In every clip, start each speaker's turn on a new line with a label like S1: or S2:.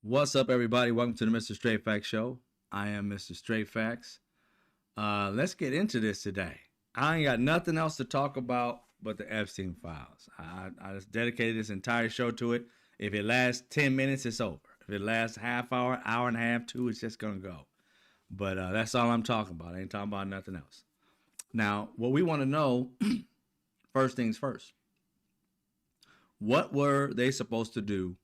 S1: What's up, everybody? Welcome to the Mr. Straight Facts Show. I am Mr. Straight Facts. Let's get into this today. I ain't got nothing else to talk about but the Epstein files. I just dedicated this entire show to it. If it lasts 10 minutes, it's over. If it lasts half hour, hour and a half, two, it's just going to go. But that's all I'm talking about. I ain't talking about nothing else. Now, what we want to know, first things first. What were they supposed to do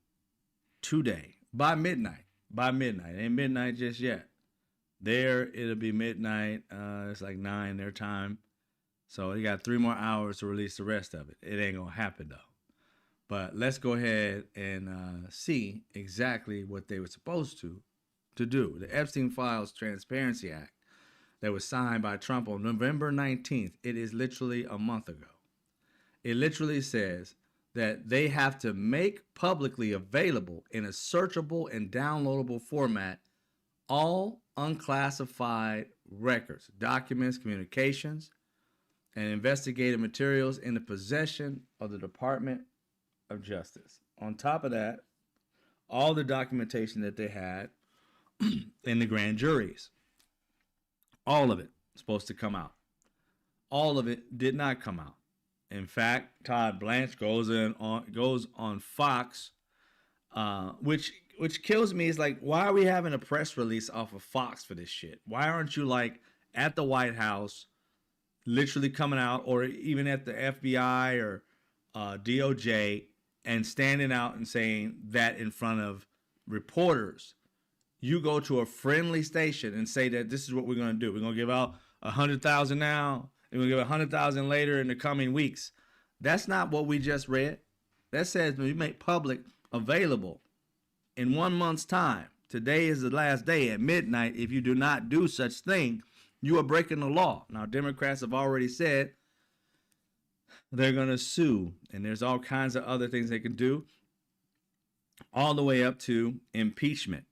S1: today by midnight? By midnight. It ain't midnight just yet. There, it'll be midnight. It's like 9 their time. So you got 3 more hours to release the rest of it. It ain't going to happen, though. But let's go ahead and see exactly what they were supposed to do. The Epstein Files Transparency Act that was signed by Trump on November 19th. It is literally a month ago. It literally says that they have to make publicly available in a searchable and downloadable format all unclassified records, documents, communications, and investigative materials in the possession of the Department of Justice. On top of that, all the documentation that they had in the grand juries, all of it was supposed to come out. All of it did not come out. In fact, Todd Blanche goes on Fox, which kills me. Is like, why are we having a press release off of Fox for this shit? Why aren't you like at the White House, literally coming out, or even at the FBI or DOJ and standing out and saying that in front of reporters? You go to a friendly station and say that this is what we're going to do. We're going to give out 100,000 now, and we'll give 100,000 later in the coming weeks. That's not what we just read. That says we make public available in 1 month's time. Today is the last day at midnight. If you do not do such thing, you are breaking the law. Now, Democrats have already said they're going to sue, and there's all kinds of other things they can do, all the way up to impeachment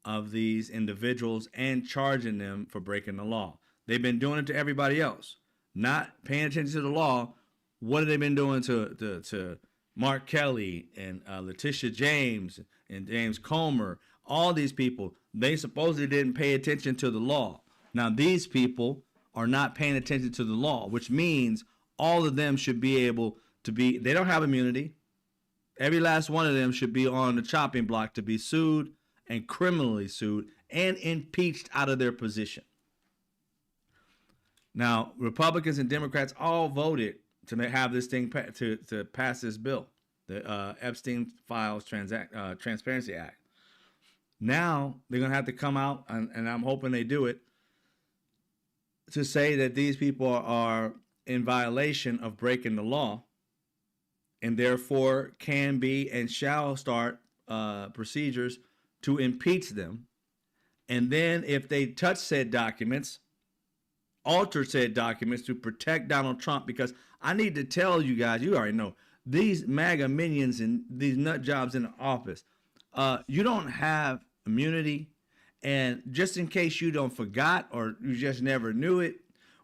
S1: of these individuals and charging them for breaking the law. They've been doing it to everybody else, not paying attention to the law. What have they been doing to Mark Kelly and Letitia James and James Comer? All these people, they supposedly didn't pay attention to the law. Now, these people are not paying attention to the law, which means all of them should be able to be, they don't have immunity. Every last one of them should be on the chopping block to be sued and criminally sued and impeached out of their position. Now, Republicans and Democrats all voted to have this thing to pass this bill, the Epstein Files Transparency Act. Now they're going to have to come out, and I'm hoping they do it, to say that these people are in violation of breaking the law, and therefore can be and shall start procedures to impeach them. And then if they touch said documents, alter said documents to protect Donald Trump, because I need to tell you guys, you already know, these MAGA minions and these nut jobs in the office, you don't have immunity. And just in case you don't forgot or you just never knew it,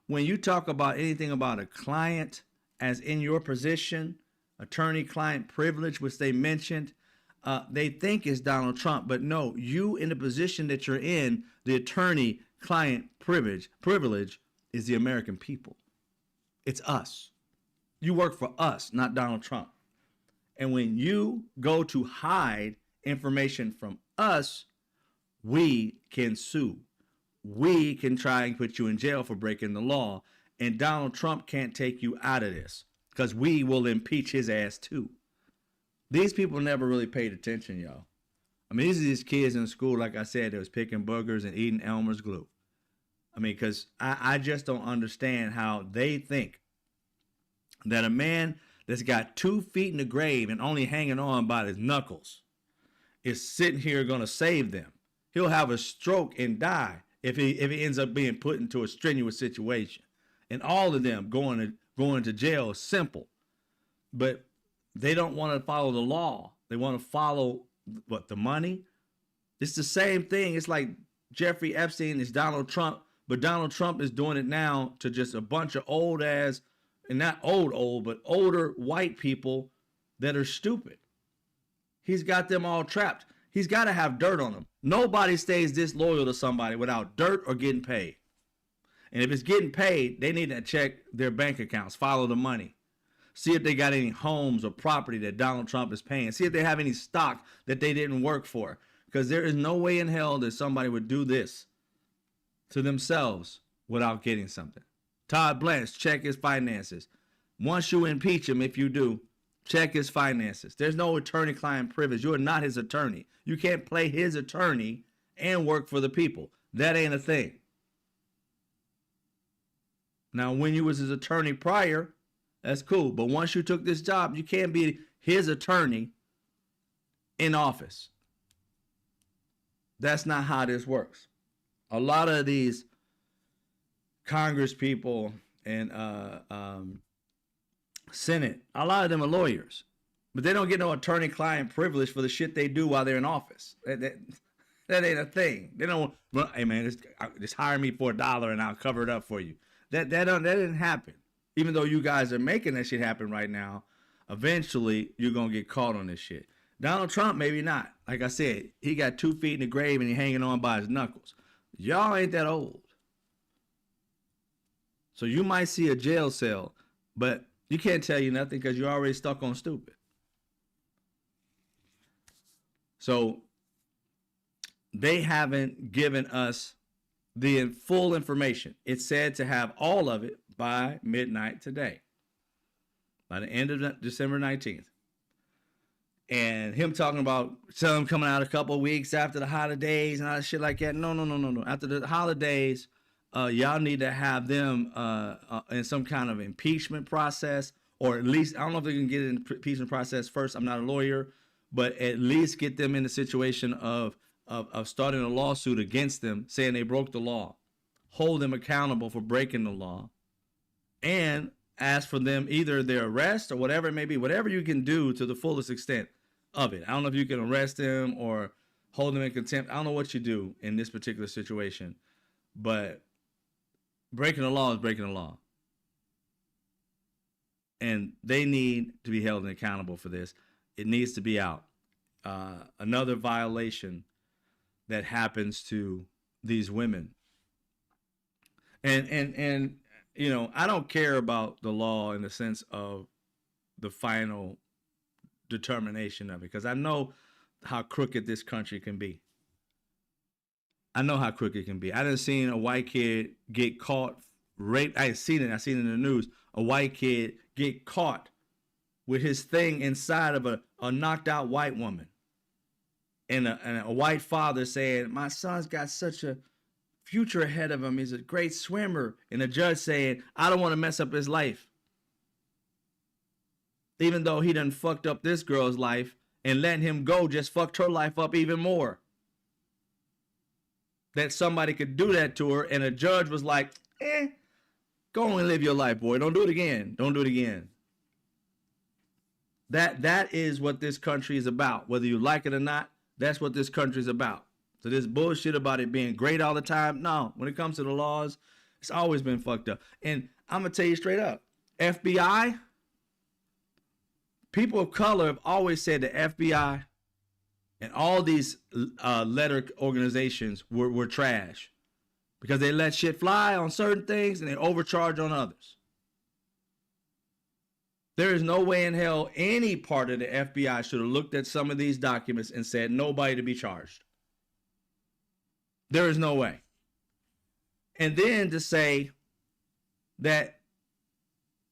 S1: when you talk about anything about a client as in your position, attorney-client privilege, which they mentioned, they think is Donald Trump, but no, you in the position that you're in, the attorney-client privilege is the American people. It's us. You work for us, not Donald Trump. And when you go to hide information from us, we can sue. We can try and put you in jail for breaking the law. And Donald Trump can't take you out of this because we will impeach his ass too. These people never really paid attention, y'all. I mean, these kids in school, like I said, that was picking boogers and eating Elmer's glue. I mean, because I just don't understand how they think that a man that's got 2 feet in the grave and only hanging on by his knuckles is sitting here going to save them. He'll have a stroke and die if he ends up being put into a strenuous situation. And all of them going to jail is simple. But they don't want to follow the law. They want to follow the money. It's the same thing. It's like Jeffrey Epstein is Donald Trump, but Donald Trump is doing it now to just a bunch of old ass, and not old, but older white people that are stupid. He's got them all trapped. He's got to have dirt on him. Nobody stays disloyal to somebody without dirt or getting paid. And if it's getting paid, they need to check their bank accounts, follow the money. See if they got any homes or property that Donald Trump is paying. See if they have any stock that they didn't work for. Because there is no way in hell that somebody would do this to themselves without getting something. Todd Blanche, check his finances. Once you impeach him, if you do, check his finances. There's no attorney-client privilege. You are not his attorney. You can't play his attorney and work for the people. That ain't a thing. Now, when you was his attorney prior, that's cool. But once you took this job, you can't be his attorney in office. That's not how this works. A lot of these Congress people and Senate, a lot of them are lawyers, but they don't get no attorney-client privilege for the shit they do while they're in office. That ain't a thing. They don't. Hey man, just hire me for $1 and I'll cover it up for you. That didn't happen. Even though you guys are making that shit happen right now, eventually you're gonna get caught on this shit. Donald Trump, maybe not. Like I said, he got 2 feet in the grave and he hanging on by his knuckles. Y'all ain't that old. So you might see a jail cell, but you can't tell you nothing because you're already stuck on stupid. So they haven't given us the full information. It's said to have all of it by midnight today, by the end of December 19th. And him talking about some coming out a couple of weeks after the holidays and all that shit like that. No. After the holidays, y'all need to have them in some kind of impeachment process, or at least, I don't know if they can get in the impeachment process first. I'm not a lawyer, but at least get them in the situation of starting a lawsuit against them, saying they broke the law, hold them accountable for breaking the law, and ask for them either their arrest or whatever it may be, whatever you can do to the fullest extent of it. I don't know if you can arrest them or hold them in contempt. I don't know what you do in this particular situation, but breaking the law is breaking the law. And they need to be held accountable for this. It needs to be out. Another violation that happens to these women. And you know, I don't care about the law in the sense of the final determination of it, because I know how crooked this country can be. I know how crooked it can be. I done seen a white kid get caught raped. I seen it in the news. A white kid get caught with his thing inside of a knocked out white woman. And a white father saying, my son's got such a future ahead of him. He's a great swimmer. And the judge saying, I don't want to mess up his life. Even though he done fucked up this girl's life, and letting him go just fucked her life up even more. That somebody could do that to her, and a judge was like, go on and live your life, boy. Don't do it again. Don't do it again. That is what this country is about. Whether you like it or not, that's what this country is about. So this bullshit about it being great all the time, no. When it comes to the laws, it's always been fucked up. And I'm going to tell you straight up, FBI, people of color have always said the FBI and all these letter organizations were trash because they let shit fly on certain things and they overcharge on others. There is no way in hell any part of the FBI should have looked at some of these documents and said nobody to be charged. There is no way. And then to say that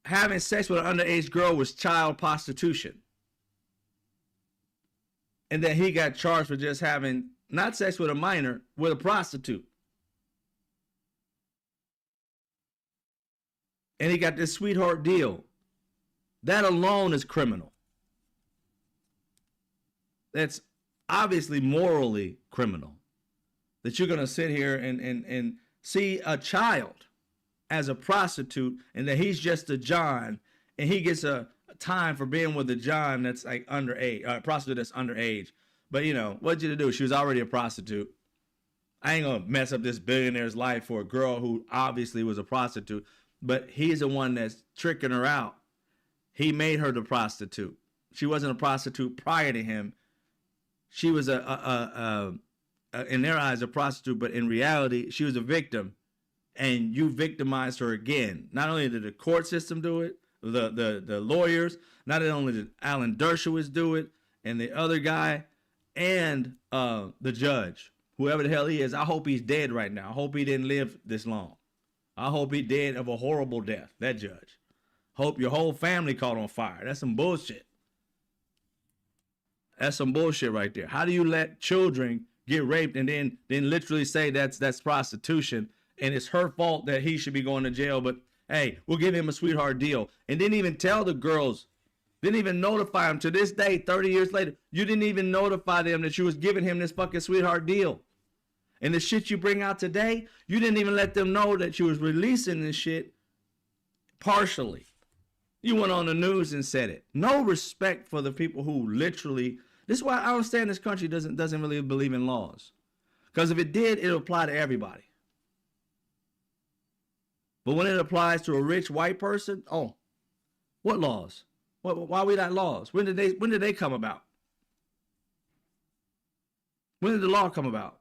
S1: having sex with an underage girl was child prostitution. And that he got charged for just having not sex with a minor, with a prostitute. And he got this sweetheart deal. That alone is criminal. That's obviously morally criminal. That you're going to sit here and see a child as a prostitute, and that he's just a John, and he gets a time for being with a John that's like underage, a prostitute that's underage. But you know, what'd you do? She was already a prostitute. I ain't gonna mess up this billionaire's life for a girl who obviously was a prostitute, but he's the one that's tricking her out. He made her the prostitute. She wasn't a prostitute prior to him. she was in their eyes a prostitute, but in reality she was a victim, and you victimized her again. Not only did the court system do it, the lawyers, not only did Alan Dershowitz do it, and the other guy, and the judge, whoever the hell he is. I hope he's dead right now. I hope he didn't live this long. I hope he dead of a horrible death. That judge. Hope your whole family caught on fire. That's some bullshit. That's some bullshit right there. How do you let children get raped and then literally say that's prostitution and it's her fault that he should be going to jail? But hey, we'll give him a sweetheart deal. And didn't even tell the girls, didn't even notify them to this day, 30 years later. You didn't even notify them that you was giving him this fucking sweetheart deal. And the shit you bring out today, you didn't even let them know that you was releasing this shit partially. You went on the news and said it. No respect for the people who literally. This is why I understand this country doesn't really believe in laws. Because if it did, it would apply to everybody. But when it applies to a rich white person, oh, what laws? Why are we not laws? When did they come about? When did the law come about?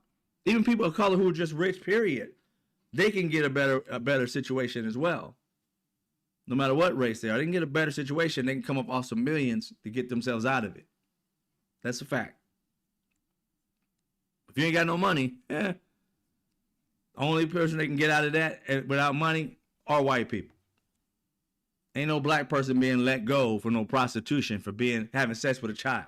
S1: Even people of color who are just rich, period, they can get a better situation as well. No matter what race they are, they can get a better situation. They can come up off some millions to get themselves out of it. That's a fact. If you ain't got no money, only person that can get out of that without money are white people. Ain't no black person being let go for no prostitution for having sex with a child.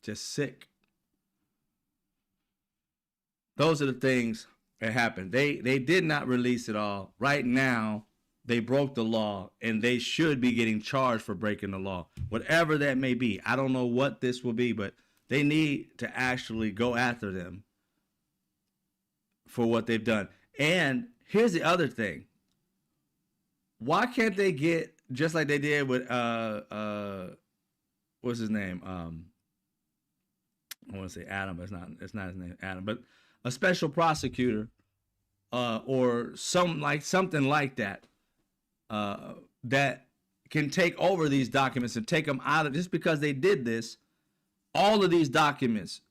S1: Just sick. Those are the things that happened. They did not release it all. Right now, they broke the law, and they should be getting charged for breaking the law. Whatever that may be. I don't know what this will be, but they need to actually go after them for what they've done. And here's the other thing. Why can't they get, just like they did with what's his name? I want to say Adam, but it's not his name, Adam, but a special prosecutor or something like that that can take over these documents and take them out of, just because they did this, all of these documents,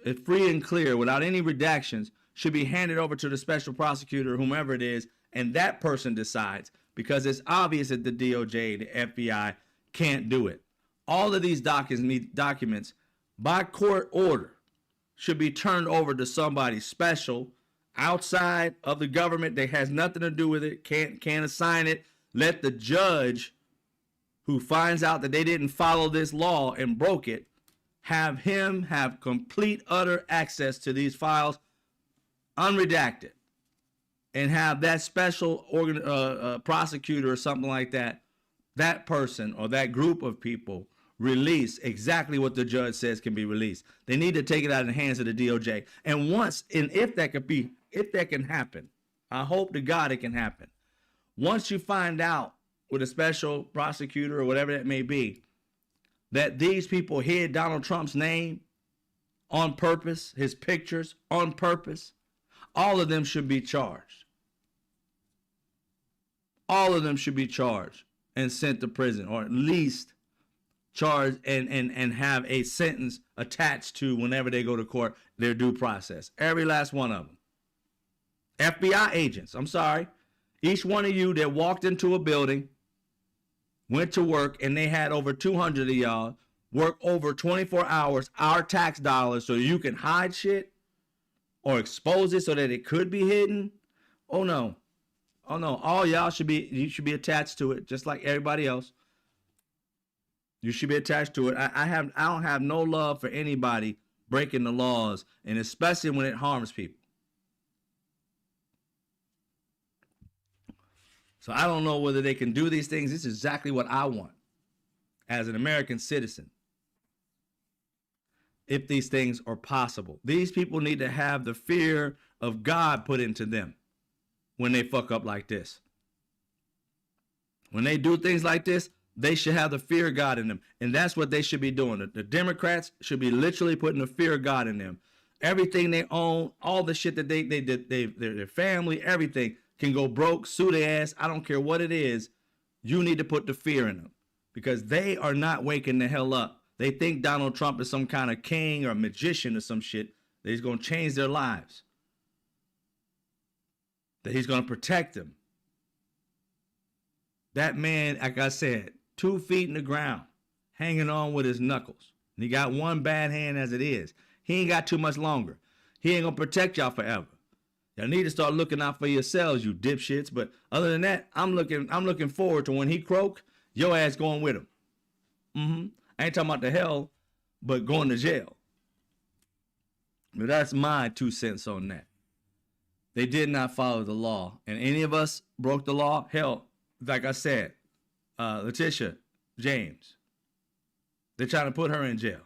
S1: if free and clear, without any redactions, should be handed over to the special prosecutor, whomever it is, and that person decides, because it's obvious that the DOJ, the FBI, can't do it. All of these documents, by court order, should be turned over to somebody special outside of the government that has nothing to do with it, can't assign it. Let the judge who finds out that they didn't follow this law and broke it, have him have complete, utter access to these files, unredacted, and have that special prosecutor or something like that, that person or that group of people release exactly what the judge says can be released. They need to take it out of the hands of the DOJ. And if that can happen, I hope to God it can happen. Once you find out with a special prosecutor or whatever that may be, that these people hid Donald Trump's name on purpose, his pictures on purpose, all of them should be charged. All of them should be charged and sent to prison, or at least charged and have a sentence attached to, whenever they go to court, their due process. Every last one of them. FBI agents, I'm sorry. Each one of you that walked into a building, went to work, and they had over 200 of y'all work over 24 hours, our tax dollars, so you can hide shit or expose it so that it could be hidden. Oh no. Oh no. All y'all should be attached to it, just like everybody else. You should be attached to it. I don't have no love for anybody breaking the laws, and especially when it harms people. So I don't know whether they can do these things. This is exactly what I want as an American citizen. If these things are possible, these people need to have the fear of God put into them when they fuck up like this. When they do things like this, they should have the fear of God in them. And that's what they should be doing. The Democrats should be literally putting the fear of God in them. Everything they own, all the shit that they did, their family, everything can go broke, sue their ass. I don't care what it is. You need to put the fear in them. because they are not waking the hell up. They think Donald Trump is some kind of king or magician or some shit, that he's going to change their lives, that he's going to protect them. That man, like I said, 2 feet in the ground, hanging on with his knuckles. And he got one bad hand as it is. He ain't got too much longer. He ain't going to protect y'all forever. Y'all need to start looking out for yourselves, you dipshits. But other than that, I'm looking forward to when he croak, your ass going with him. I ain't talking about the hell, but going to jail. But that's my 2 cents on that. They did not follow the law. And any of us broke the law, hell, like I said, Letitia James, they're trying to put her in jail.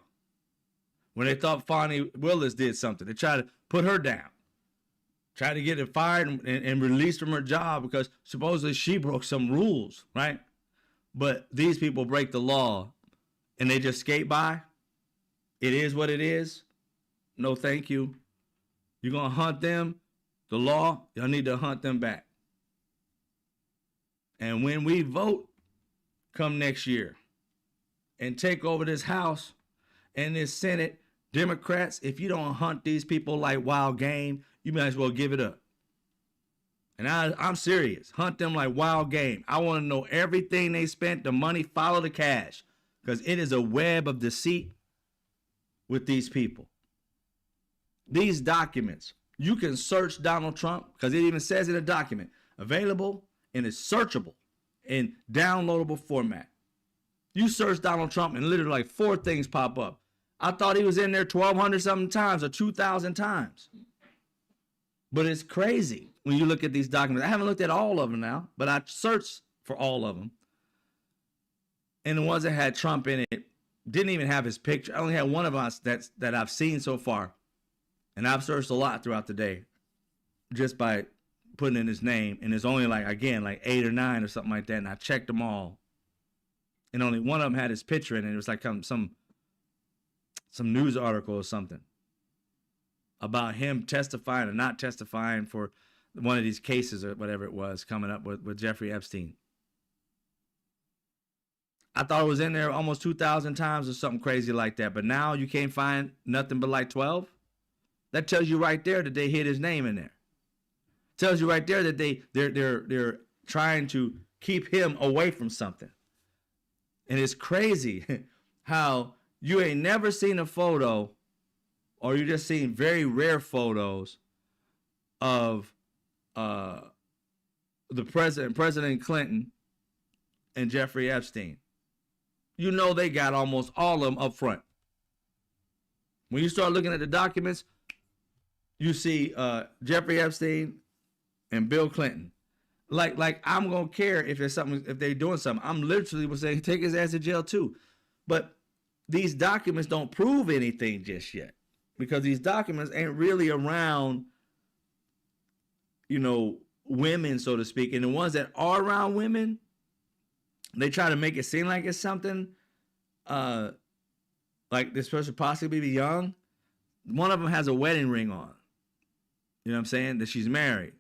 S1: When they thought Fonnie Willis did something, they tried to put her down. Tried to get her fired and released from her job because supposedly she broke some rules, right? But these people break the law and they just skate by. It is what it is. No, thank you. You're going to hunt them. The law, y'all need to hunt them back. And when we vote come next year and take over this House and this Senate, Democrats, if you don't hunt these people like wild game, you might as well give it up. And I'm serious. Hunt them like wild game. I want to know everything they spent, the money, follow the cash. Because it is a web of deceit with these people. These documents, you can search Donald Trump because it even says in a document, available and is searchable in downloadable format. You search Donald Trump and literally like 4 things pop up. I thought he was in there 1,200 something times or 2,000 times. But it's crazy when you look at these documents. I haven't looked at all of them now, but I searched for all of them. And the ones that had Trump in it didn't even have his picture. I only had one of us that I've seen so far. And I've searched a lot throughout the day just by putting in his name. And there's only like 8 or 9 or something like that. And I checked them all. And only one of them had his picture in it. It was like some news article or something about him testifying or not testifying for one of these cases or whatever it was coming up with Jeffrey Epstein. I thought it was in there almost 2,000 times or something crazy like that. But now you can't find nothing but like 12. That tells you right there that they hid his name in there. Tells you right there that they're trying to keep him away from something. And it's crazy how you ain't never seen a photo, or you just seen very rare photos of the President Clinton and Jeffrey Epstein. You know they got almost all of them up front. When you start looking at the documents, you see Jeffrey Epstein and Bill Clinton. Like I'm gonna care if there's something, if they're doing something. I'm literally saying take his ass to jail too. But these documents don't prove anything just yet, because these documents ain't really around, women, so to speak. And the ones that are around women, they try to make it seem like it's something like this person possibly be young. One of them has a wedding ring on. You know what I'm saying? That she's married.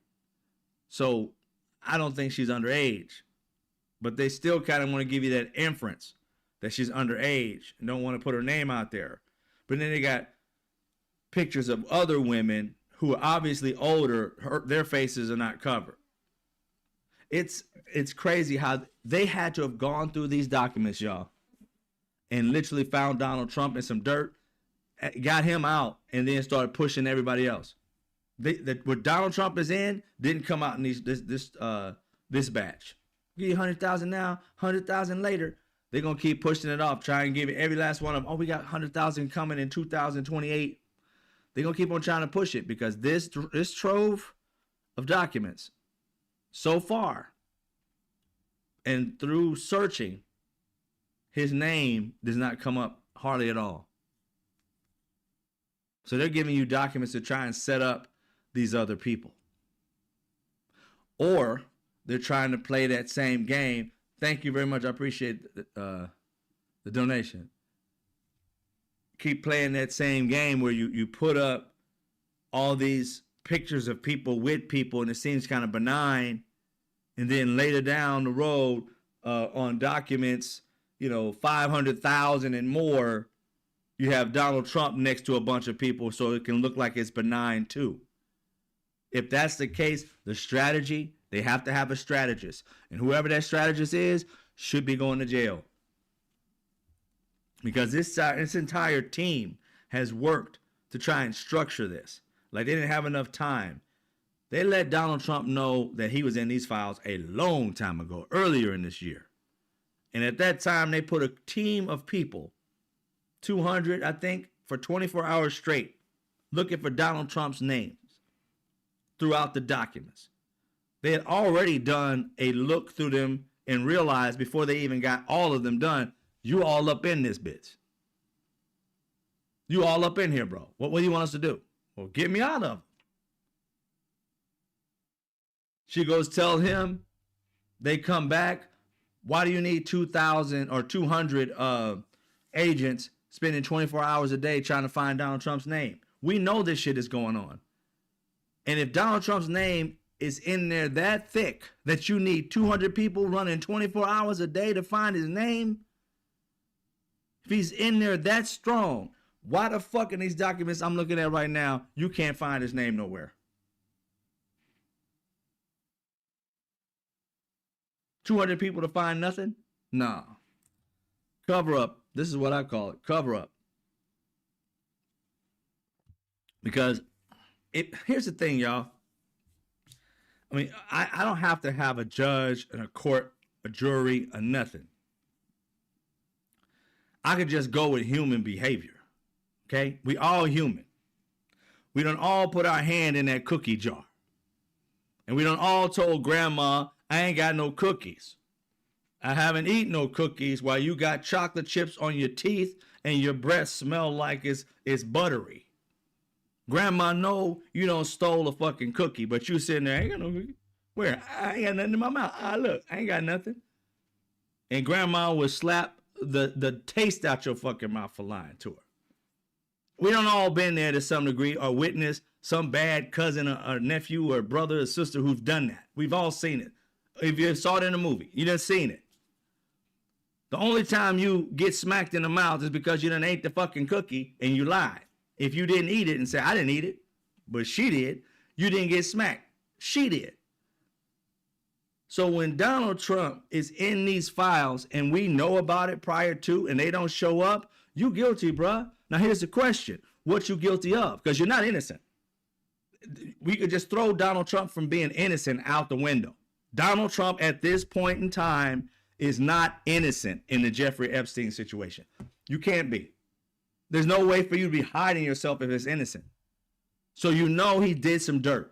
S1: So I don't think she's underage. But they still kind of want to give you that inference that she's underage and don't want to put her name out there. But then they got pictures of other women who are obviously older. Their faces are not covered. It's crazy how they had to have gone through these documents, y'all, and literally found Donald Trump in some dirt, got him out, and then started pushing everybody else. What Donald Trump is in didn't come out in this batch. Give you 100,000 now, 100,000 later. They're gonna keep pushing it off, try and give every last one of them. Oh, we got 100,000 coming in 2028. They're gonna keep on trying to push it because this trove of documents, so far, and through searching, his name does not come up hardly at all. So they're giving you documents to try and set up these other people. Or they're trying to play that same game. Thank you very much. I appreciate the donation. Keep playing that same game where you put up all these pictures of people with people and it seems kind of benign. And then later down the road on documents, 500,000 and more, you have Donald Trump next to a bunch of people so it can look like it's benign too. If that's the case, the strategy, they have to have a strategist. And whoever that strategist is should be going to jail. Because this entire team has worked to try and structure this. Like they didn't have enough time. They let Donald Trump know that he was in these files a long time ago, earlier in this year. And at that time, they put a team of people, 200, I think, for 24 hours straight, looking for Donald Trump's names throughout the documents. They had already done a look through them and realized before they even got all of them done, you all up in this bitch. You all up in here, bro. What do you want us to do? Well, get me out of it. She goes tell him. They come back. Why do you need 2,000 or 200 agents spending 24 hours a day trying to find Donald Trump's name? We know this shit is going on. And if Donald Trump's name is in there that thick that you need 200 people running 24 hours a day to find his name, if he's in there that strong, why the fuck in these documents I'm looking at right now, you can't find his name nowhere? 200 people to find nothing? Nah. Cover up. This is what I call it. Cover up. Because here's the thing, y'all. I mean, I don't have to have a judge and a court, a jury, or nothing. I could just go with human behavior. Okay? We all human. We don't all put our hand in that cookie jar. And we don't all told grandma, I ain't got no cookies. I haven't eaten no cookies while you got chocolate chips on your teeth and your breath smell like it's buttery. Grandma know you don't stole a fucking cookie, but you sitting there, I ain't got no cookie. Where? I ain't got nothing in my mouth. Look, I ain't got nothing. And grandma would slap the taste out your fucking mouth for lying to her. We don't all been there to some degree or witness some bad cousin or nephew or brother or sister who've done that. We've all seen it. If you saw it in a movie, you done seen it. The only time you get smacked in the mouth is because you done ate the fucking cookie and you lied. If you didn't eat it and say, I didn't eat it, but she did, you didn't get smacked. She did. So when Donald Trump is in these files and we know about it prior to and they don't show up, you guilty, bruh. Now here's the question. What you guilty of? Because you're not innocent. We could just throw Donald Trump from being innocent out the window. Donald Trump at this point in time is not innocent in the Jeffrey Epstein situation. You can't be. There's no way for you to be hiding yourself if it's innocent. So you know he did some dirt.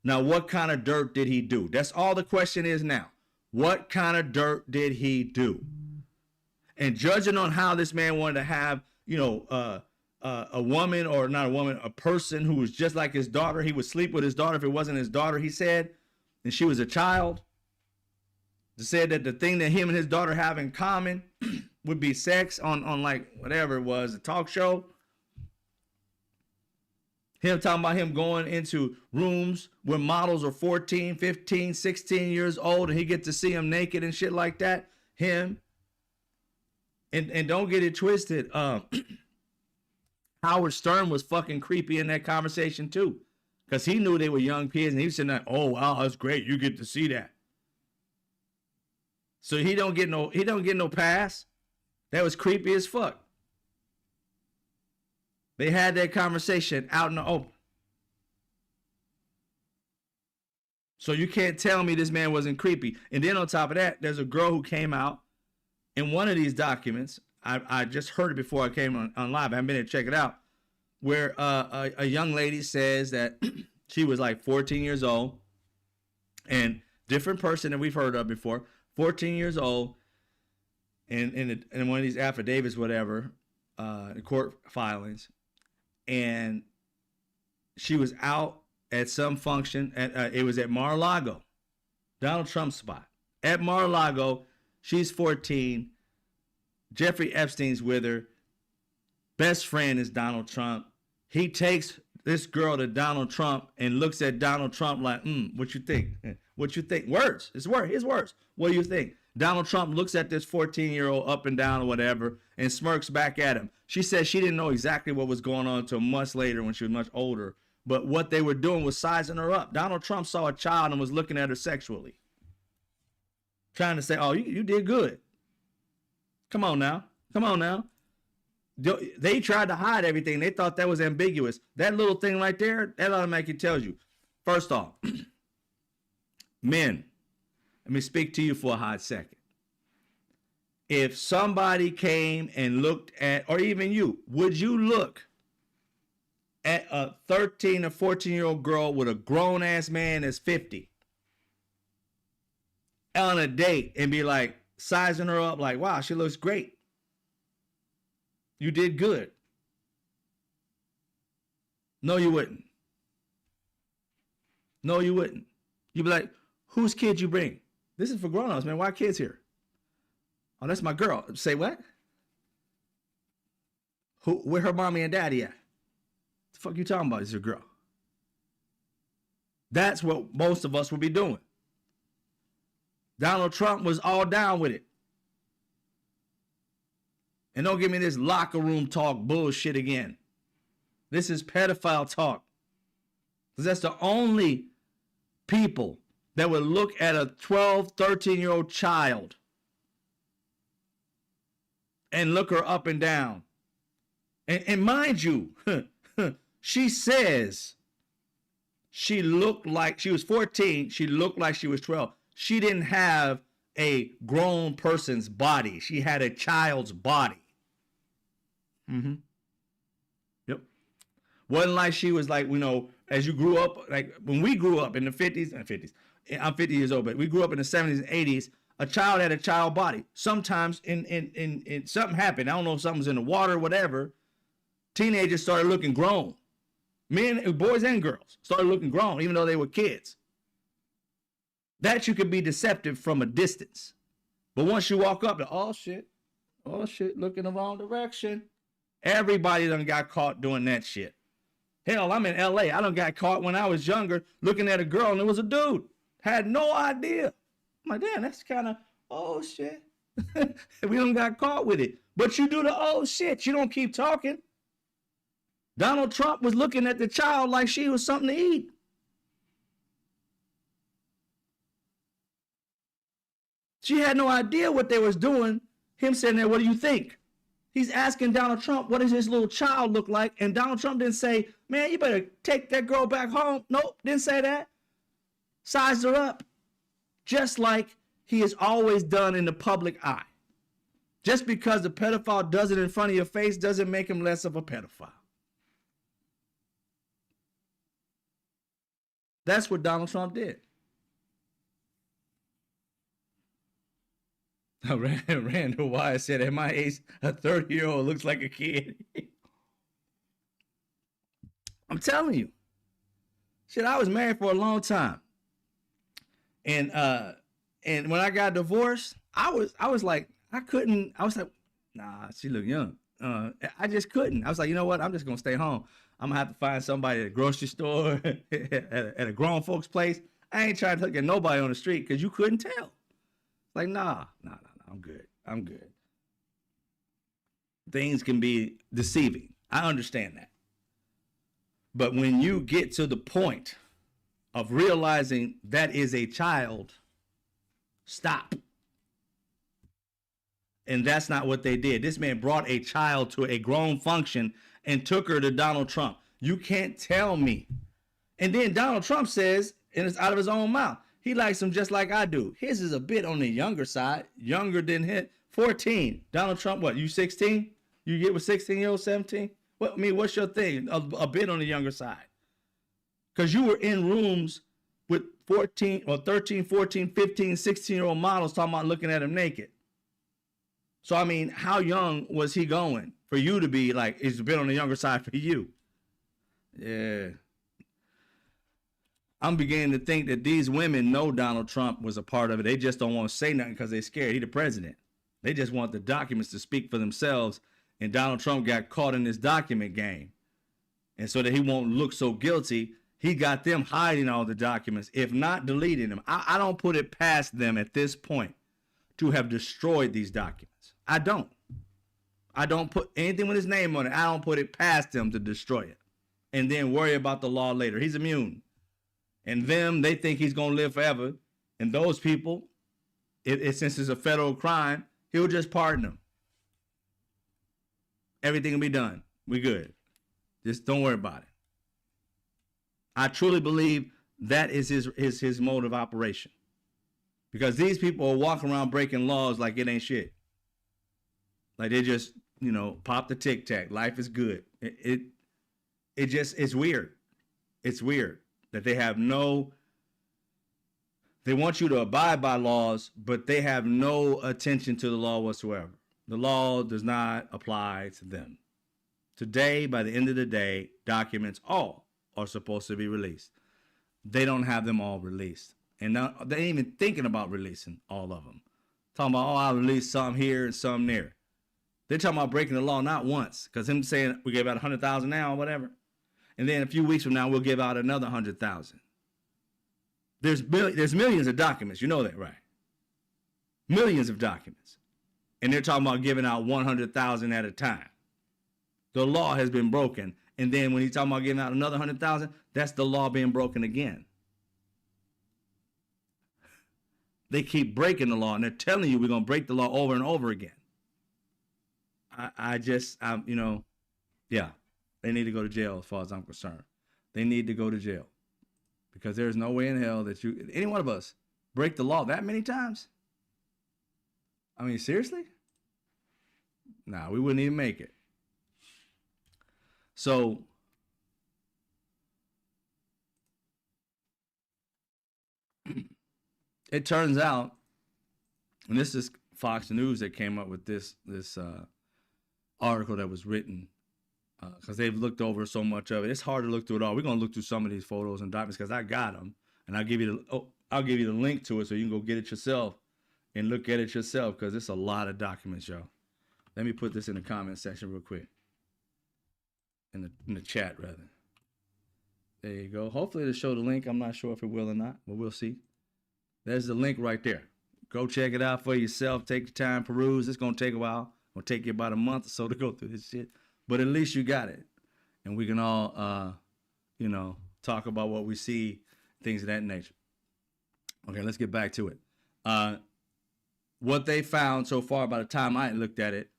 S1: Now, what kind of dirt did he do? That's all the question is now. What kind of dirt did he do? And judging on how this man wanted to have, a woman or not a woman, a person who was just like his daughter, he would sleep with his daughter if it wasn't his daughter, he said, and she was a child. He said that the thing that him and his daughter have in common would be sex on like whatever it was, a talk show. Him talking about him going into rooms where models are 14, 15, 16 years old and he get to see them naked and shit like that. Him. And don't get it twisted. Howard Stern was fucking creepy in that conversation too. Because he knew they were young kids and he was saying that, oh wow, that's great. You get to see that. So he don't get no pass. That was creepy as fuck. They had that conversation out in the open. So you can't tell me this man wasn't creepy. And then on top of that, there's a girl who came out in one of these documents. I just heard it before I came on live. I haven't been able to check it out. Where a young lady says that she was like 14 years old. And different person that we've heard of before. 14 years old. In one of these affidavits, whatever, court filings. And she was out at some function. It was at Mar-a-Lago, Donald Trump's spot. At Mar-a-Lago, she's 14. Jeffrey Epstein's with her. Best friend is Donald Trump. He takes this girl to Donald Trump and looks at Donald Trump like, what you think? What you think? Words. It's word. His words. What do you think? Donald Trump looks at this 14-year-old up and down or whatever and smirks back at him. She said she didn't know exactly what was going on until months later when she was much older. But what they were doing was sizing her up. Donald Trump saw a child and was looking at her sexually. Trying to say, oh, you did good. Come on now. Come on now. They tried to hide everything. They thought that was ambiguous. That little thing right there, that automatically tells you. First off, men, let me speak to you for a hot second. If somebody came and looked at, or even you, would you look at a 13 or 14-year-old girl with a grown-ass man that's 50 on a date and be like, sizing her up like, wow, she looks great. You did good. No, you wouldn't. No, you wouldn't. You'd be like, whose kid you bring? This is for grown-ups, man. Why kids here? Oh, that's my girl. Say what? Where her mommy and daddy at? The fuck you talking about? Is your girl? That's what most of us would be doing. Donald Trump was all down with it. And don't give me this locker room talk bullshit again. This is pedophile talk. Because that's the only people that would look at a 12, 13-year-old child and look her up and down. And mind you, she says she looked like she was 14. She looked like she was 12. She didn't have a grown person's body. She had a child's body. Yep. Wasn't like she was like, as you grew up, like when we grew up in the 50s, I'm 50 years old, but we grew up in the 70s and 80s, a child had a child body. Sometimes in something happened. I don't know if something was in the water or whatever. Teenagers started looking grown. Men, boys and girls started looking grown, even though they were kids. That you could be deceptive from a distance. But once you walk up to, oh shit, looking the wrong direction. Everybody done got caught doing that shit. Hell, I'm in LA. I done got caught when I was younger looking at a girl and it was a dude. Had no idea. I'm like, damn, that's kind of, oh shit. We done got caught with it. But you do the oh shit. You don't keep talking. Donald Trump was looking at the child like she was something to eat. She had no idea what they was doing. Him sitting there, what do you think? He's asking Donald Trump, what does his little child look like? And Donald Trump didn't say, man, you better take that girl back home. Nope, didn't say that. Sized her up. Just like he has always done in the public eye. Just because the pedophile does it in front of your face doesn't make him less of a pedophile. That's what Donald Trump did. Randall Wise said, at my age, a 30-year-old looks like a kid. I'm telling you. Shit, I was married for a long time. And when I got divorced, I was like, nah, she look young. I just couldn't. I was like, you know what? I'm just going to stay home. I'm going to have to find somebody at a grocery store, at a grown folks place. I ain't trying to look at nobody on the street because you couldn't tell. Like, nah, I'm good. Things can be deceiving. I understand that. But when you get to the point of realizing that is a child, stop. And that's not what they did. This man brought a child to a grown function and took her to Donald Trump. You can't tell me. And then Donald Trump says, and it's out of his own mouth, he likes them just like I do. His is a bit on the younger side, younger than him. 14. Donald Trump, what, you 16? You get with 16-year-old, 17? What, I mean, what's your thing? A bit on the younger side. Because you were in rooms with 14 or 13, 14, 15, 16-year-old models talking about looking at him naked. So, I mean, how young was he going for you to be like, it's a bit on the younger side for you? Yeah. I'm beginning to think that these women know Donald Trump was a part of it. They just don't want to say nothing because they're scared. He's the president. They just want the documents to speak for themselves. And Donald Trump got caught in this document game. And so that he won't look so guilty, he got them hiding all the documents, if not deleting them. I don't put it past them at this point to have destroyed these documents. I don't. I don't put anything with his name on it. I don't put it past him to destroy it and then worry about the law later. He's immune. And them, they think he's going to live forever. And those people, since it's a federal crime, he'll just pardon them. Everything will be done. We good. Just don't worry about it. I truly believe that is his mode of operation. Because these people are walking around breaking laws like it ain't shit. Like they just, pop the tic tac. Life is good. It's weird. It's weird that they want you to abide by laws, but they have no attention to the law whatsoever. The law does not apply to them. Today, by the end of the day, documents all are supposed to be released. They don't have them all released. And now they ain't even thinking about releasing all of them. Talking about, I'll release some here and some there. They're talking about breaking the law not once, because him saying we gave out 100,000 now or whatever. And then a few weeks from now, we'll give out another 100,000. There's millions of documents. You know that, right? Millions of documents. And they're talking about giving out 100,000 at a time. The law has been broken. And then when he's talking about giving out another 100,000, that's the law being broken again. They keep breaking the law, and they're telling you we're going to break the law over and over again. They need to go to jail as far as I'm concerned. They need to go to jail. Because there's no way in hell that any one of us, break the law that many times. I mean, seriously? Nah, we wouldn't even make it. So, it turns out, and this is Fox News that came up with this article that was written, because they've looked over so much of it. It's hard to look through it all. We're gonna look through some of these photos and documents because I got them, and I'll give you the link to it so you can go get it yourself and look at it yourself because it's a lot of documents, y'all. Let me put this in the comment section real quick, in the chat rather. There you go. Hopefully it'll show the link. I'm not sure if it will or not, but we'll see. There's the link right there. Go check it out for yourself. Take your time, peruse. It's gonna take a while. It'll take you about a month or so to go through this shit. But at least you got it. And we can all, talk about what we see, things of that nature. Okay, let's get back to it. What they found so far, by the time I looked at it,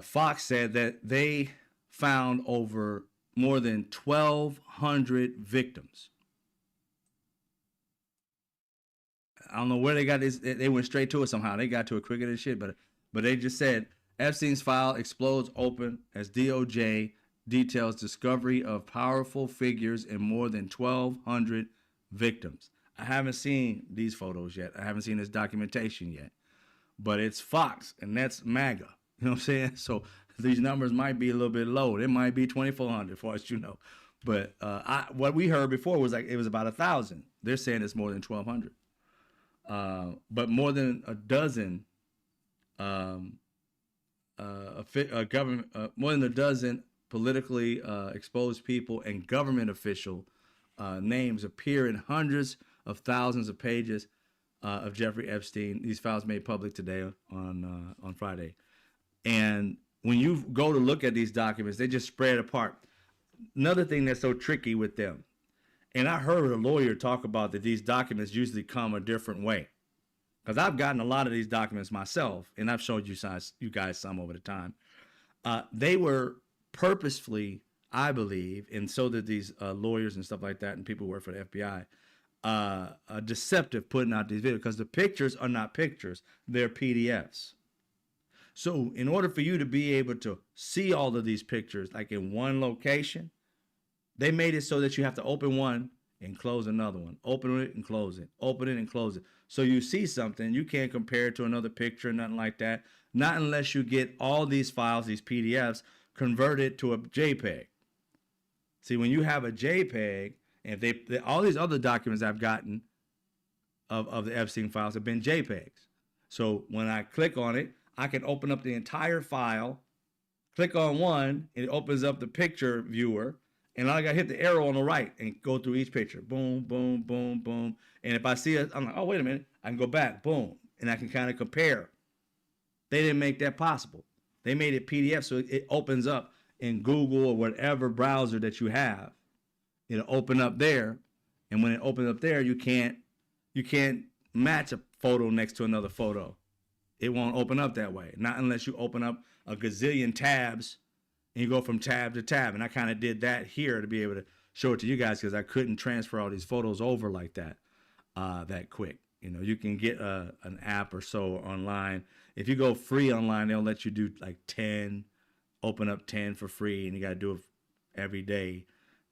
S1: Fox said that they found over more than 1,200 victims. I don't know where they got this. They went straight to it somehow. They got to it quicker than shit, but they just said, Epstein's file explodes open as DOJ details discovery of powerful figures and more than 1,200 victims. I haven't seen these photos yet. I haven't seen this documentation yet. But it's Fox, and that's MAGA. You know what I'm saying? So these numbers might be a little bit low. It might be 2,400, as far as you know. But what we heard before was like it was about 1,000. They're saying it's more than 1,200. But more than a dozen more than a dozen politically exposed people and government official names appear in hundreds of thousands of pages of Jeffrey Epstein. These files made public today on Friday. And when you go to look at these documents, they just spread apart. Another thing that's so tricky with them, and I heard a lawyer talk about that these documents usually come a different way. Because I've gotten a lot of these documents myself, and I've showed you guys some over the time. They were purposefully, I believe, and so did these lawyers and stuff like that, and people who work for the FBI, deceptive putting out these videos because the pictures are not pictures, they're PDFs. So in order for you to be able to see all of these pictures like in one location, they made it so that you have to open one and close another one, open it and close it, open it and close it. So you see something, you can't compare it to another picture, nothing like that. Not unless you get all these files, these PDFs, converted to a JPEG. See, when you have a JPEG, and all these other documents I've gotten of the Epstein files have been JPEGs. So when I click on it, I can open up the entire file, click on one, and it opens up the picture viewer, and I got to hit the arrow on the right and go through each picture. Boom, boom, boom, boom. And if I see it, I'm like, oh, wait a minute. I can go back. Boom. and I can kind of compare. They didn't make that possible. They made it PDF, so it opens up in Google or whatever browser that you have. It'll open up there, and when it opens up there, you can't match a photo next to another photo. It won't open up that way, not unless you open up a gazillion tabs and you go from tab to tab. And I kind of did that here to be able to show it to you guys because I couldn't transfer all these photos over like that that quick. You know, you can get an app or so online. If you go free online, they'll let you do like 10, open up 10 for free, and you got to do it every day.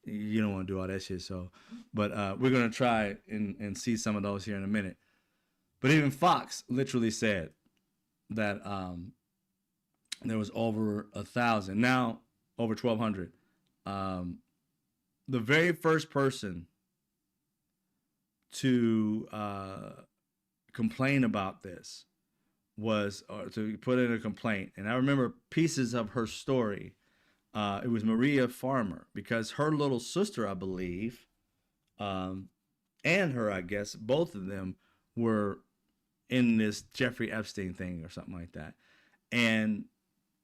S1: You don't want to do all that shit. So, but we're going to try and see some of those here in a minute. But even Fox literally said that there was over 1,000, now over 1,200. The very first person to complain about this was, or to put in a complaint, and I remember pieces of her story. It was Maria Farmer, because her little sister, I believe, and her, I guess, both of them were in this Jeffrey Epstein thing or something like that. And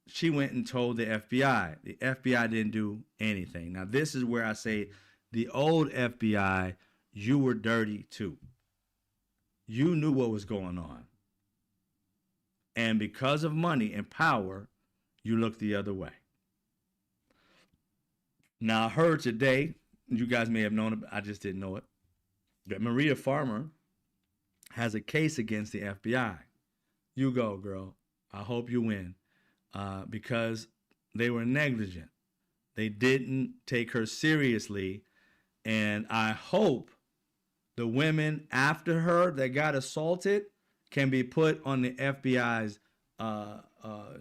S1: she went and told the FBI. The FBI didn't do anything. Now, this is where I say the old FBI, you were dirty too. You knew what was going on. And because of money and power, you looked the other way. Now, I heard today, you guys may have known it, but I just didn't know it, that Maria Farmer has a case against the FBI. You go, girl. I hope you win. Because they were negligent. They didn't take her seriously. And I hope the women after her that got assaulted can be put on the FBI's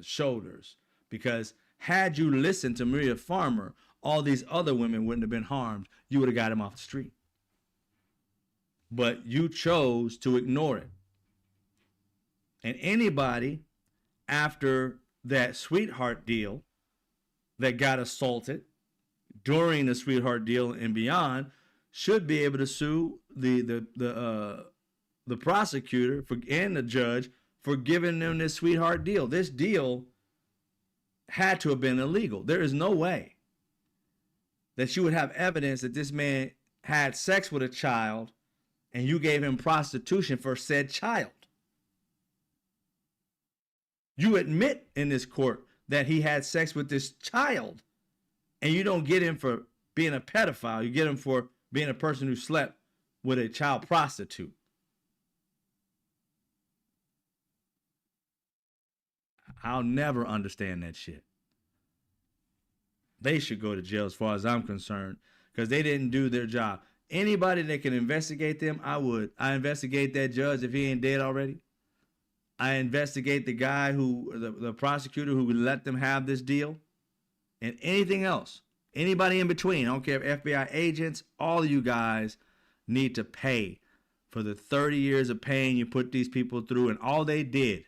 S1: shoulders. Because had you listened to Maria Farmer, all these other women wouldn't have been harmed. You would have got them off the street. But you chose to ignore it. And anybody after that sweetheart deal that got assaulted during the sweetheart deal and beyond should be able to sue the prosecutor and the judge for giving them this sweetheart deal. This deal had to have been illegal. There is no way that you would have evidence that this man had sex with a child and you gave him prostitution for said child. You admit in this court that he had sex with this child, and you don't get him for being a pedophile. You get him for being a person who slept with a child prostitute. I'll never understand that shit. They should go to jail as far as I'm concerned, because they didn't do their job. Anybody that can investigate them, I would. I investigate that judge if he ain't dead already. I investigate the guy the prosecutor who let them have this deal, and anything else, anybody in between. I don't care if FBI agents, all of you guys need to pay for the 30 years of pain you put these people through. And all they did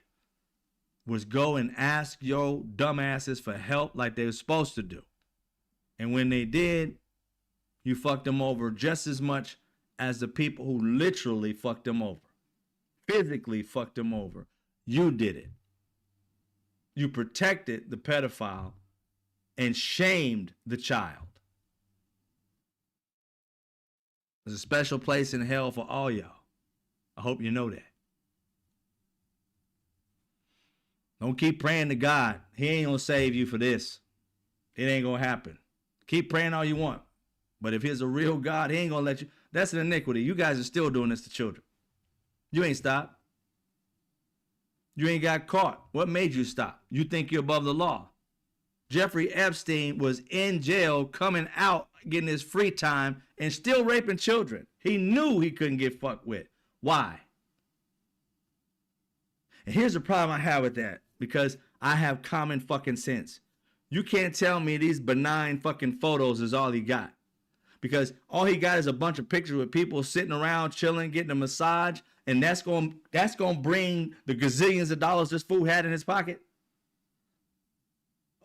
S1: was go and ask your dumbasses for help like they were supposed to do. And when they did, you fucked them over just as much as the people who literally fucked them over, physically fucked them over. You did it. You protected the pedophile and shamed the child. There's a special place in hell for all y'all. I hope you know that. Don't keep praying to God. He ain't gonna save you for this. It ain't gonna happen. Keep praying all you want. But if he's a real God, he ain't gonna let you. That's an iniquity. You guys are still doing this to children. You ain't stopped. You ain't got caught. What made you stop? You think you're above the law. Jeffrey Epstein was in jail, coming out, getting his free time, and still raping children. He knew he couldn't get fucked with. Why? And here's the problem I have with that, because I have common fucking sense. You can't tell me these benign fucking photos is all he got. Because all he got is a bunch of pictures with people sitting around, chilling, getting a massage, and that's going to bring the gazillions of dollars this fool had in his pocket.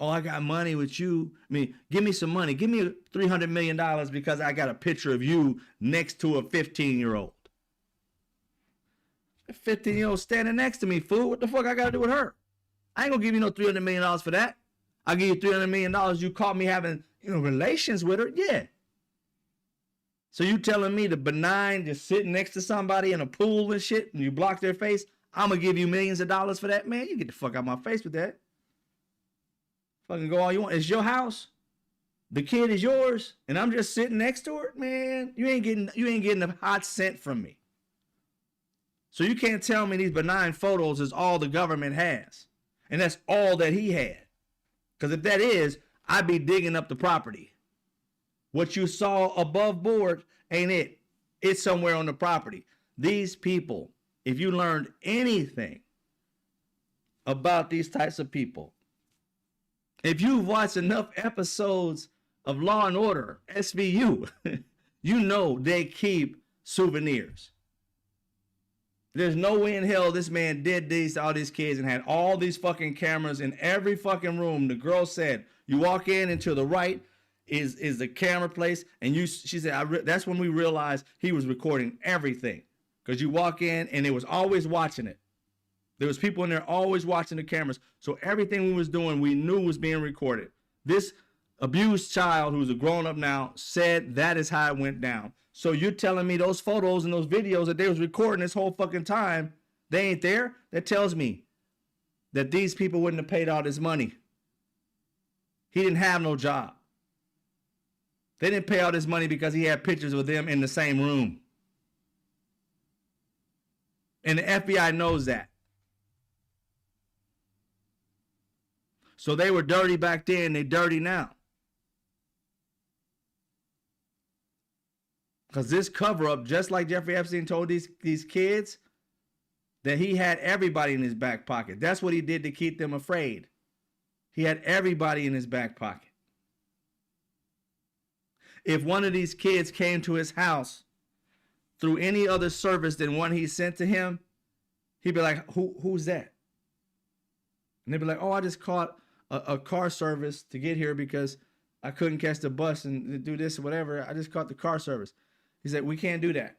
S1: Oh, I got money with you. I mean, give me some money. Give me $300 million because I got a picture of you next to a 15-year-old. 15-year-old standing next to me, fool. What the fuck I got to do with her? I ain't gonna give you no $300 million for that. I'll give you $300 million. You caught me having, relations with her. Yeah. So you telling me the benign just sitting next to somebody in a pool and shit and you block their face, I'm gonna give you millions of dollars for that? Man, you get the fuck out of my face with that. Fucking go all you want. It's your house. The kid is yours, and I'm just sitting next to her. Man, you ain't getting a hot cent from me. So you can't tell me these benign photos is all the government has. And that's all that he had. Because if that is, I'd be digging up the property. What you saw above board ain't it. It's somewhere on the property. These people, if you learned anything about these types of people, if you've watched enough episodes of Law and Order, SVU, you know they keep souvenirs. There's no way in hell this man did these to all these kids and had all these fucking cameras in every fucking room. The girl said, you walk in and to the right is the camera place. And she said, that's when we realized he was recording everything. Because you walk in and it was always watching it. There was people in there always watching the cameras. So everything we was doing, we knew was being recorded. This abused child, who's a grown-up now, said that is how it went down. So you're telling me those photos and those videos that they was recording this whole fucking time, they ain't there? That tells me that these people wouldn't have paid all this money. He didn't have no job. They didn't pay all this money because he had pictures of them in the same room. And the FBI knows that. So they were dirty back then, they dirty now. Because this cover-up, just like Jeffrey Epstein told these kids, that he had everybody in his back pocket. That's what he did to keep them afraid. He had everybody in his back pocket. If one of these kids came to his house through any other service than one he sent to him, he'd be like, who's that? And they'd be like, oh, I just caught a car service to get here because I couldn't catch the bus and do this or whatever. I just caught the car service. He said, we can't do that.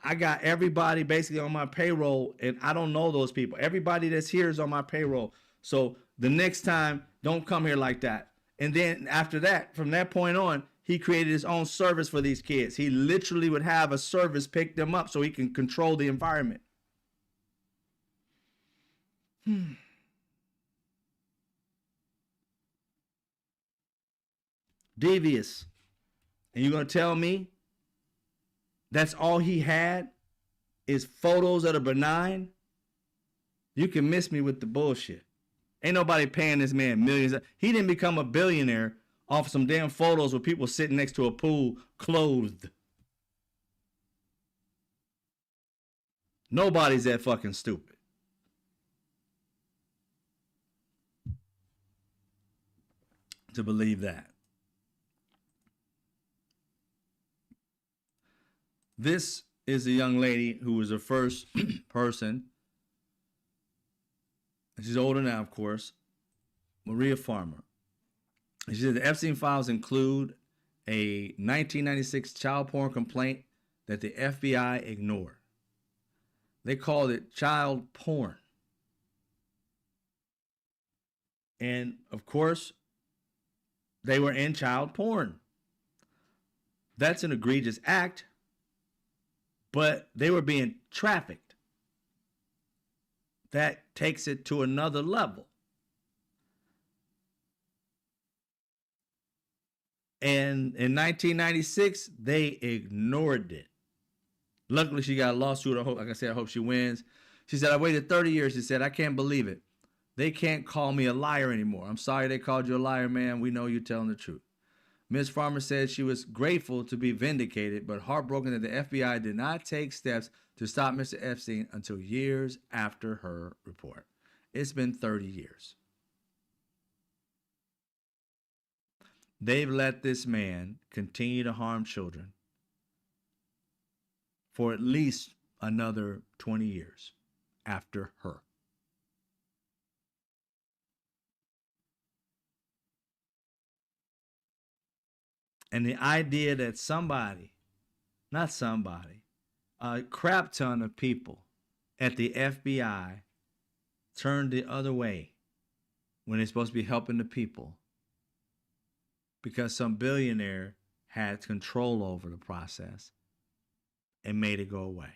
S1: I got everybody basically on my payroll, and I don't know those people. Everybody that's here is on my payroll. So the next time, don't come here like that. And then after that, from that point on, he created his own service for these kids. He literally would have a service pick them up so he can control the environment. Devious. And you're going to tell me that's all he had is photos that are benign? You can miss me with the bullshit. Ain't nobody paying this man millions. He didn't become a billionaire off some damn photos with people sitting next to a pool clothed. Nobody's that fucking stupid. To believe that. This is a young lady who was the first person. She's older now, of course. Maria Farmer. And she said the Epstein files include a 1996 child porn complaint that the FBI ignored. They called it child porn. And of course, they were in child porn. That's an egregious act, but they were being trafficked. That takes it to another level. And in 1996, they ignored it. Luckily, she got a lawsuit. Like I said, I hope she wins. She said, I waited 30 years. She said, I can't believe it. They can't call me a liar anymore. I'm sorry they called you a liar, man. We know you're telling the truth. Ms. Farmer said she was grateful to be vindicated, but heartbroken that the FBI did not take steps to stop Mr. Epstein until years after her report. It's been 30 years. They've let this man continue to harm children for at least another 20 years after her. And the idea that somebody, not somebody, a crap ton of people at the FBI turned the other way when they're supposed to be helping the people because some billionaire had control over the process and made it go away.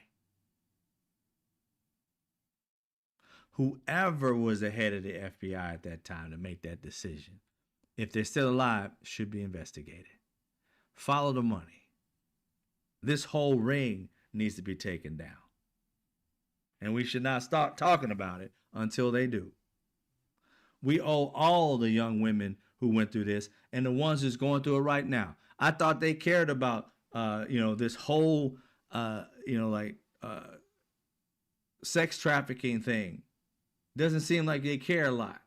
S1: Whoever was the head of the FBI at that time to make that decision, if they're still alive, should be investigated. Follow the money. This whole ring needs to be taken down. And we should not start talking about it until they do. We owe all the young women who went through this and the ones who's going through it right now. I thought they cared about, this whole, sex trafficking thing. Doesn't seem like they care a lot,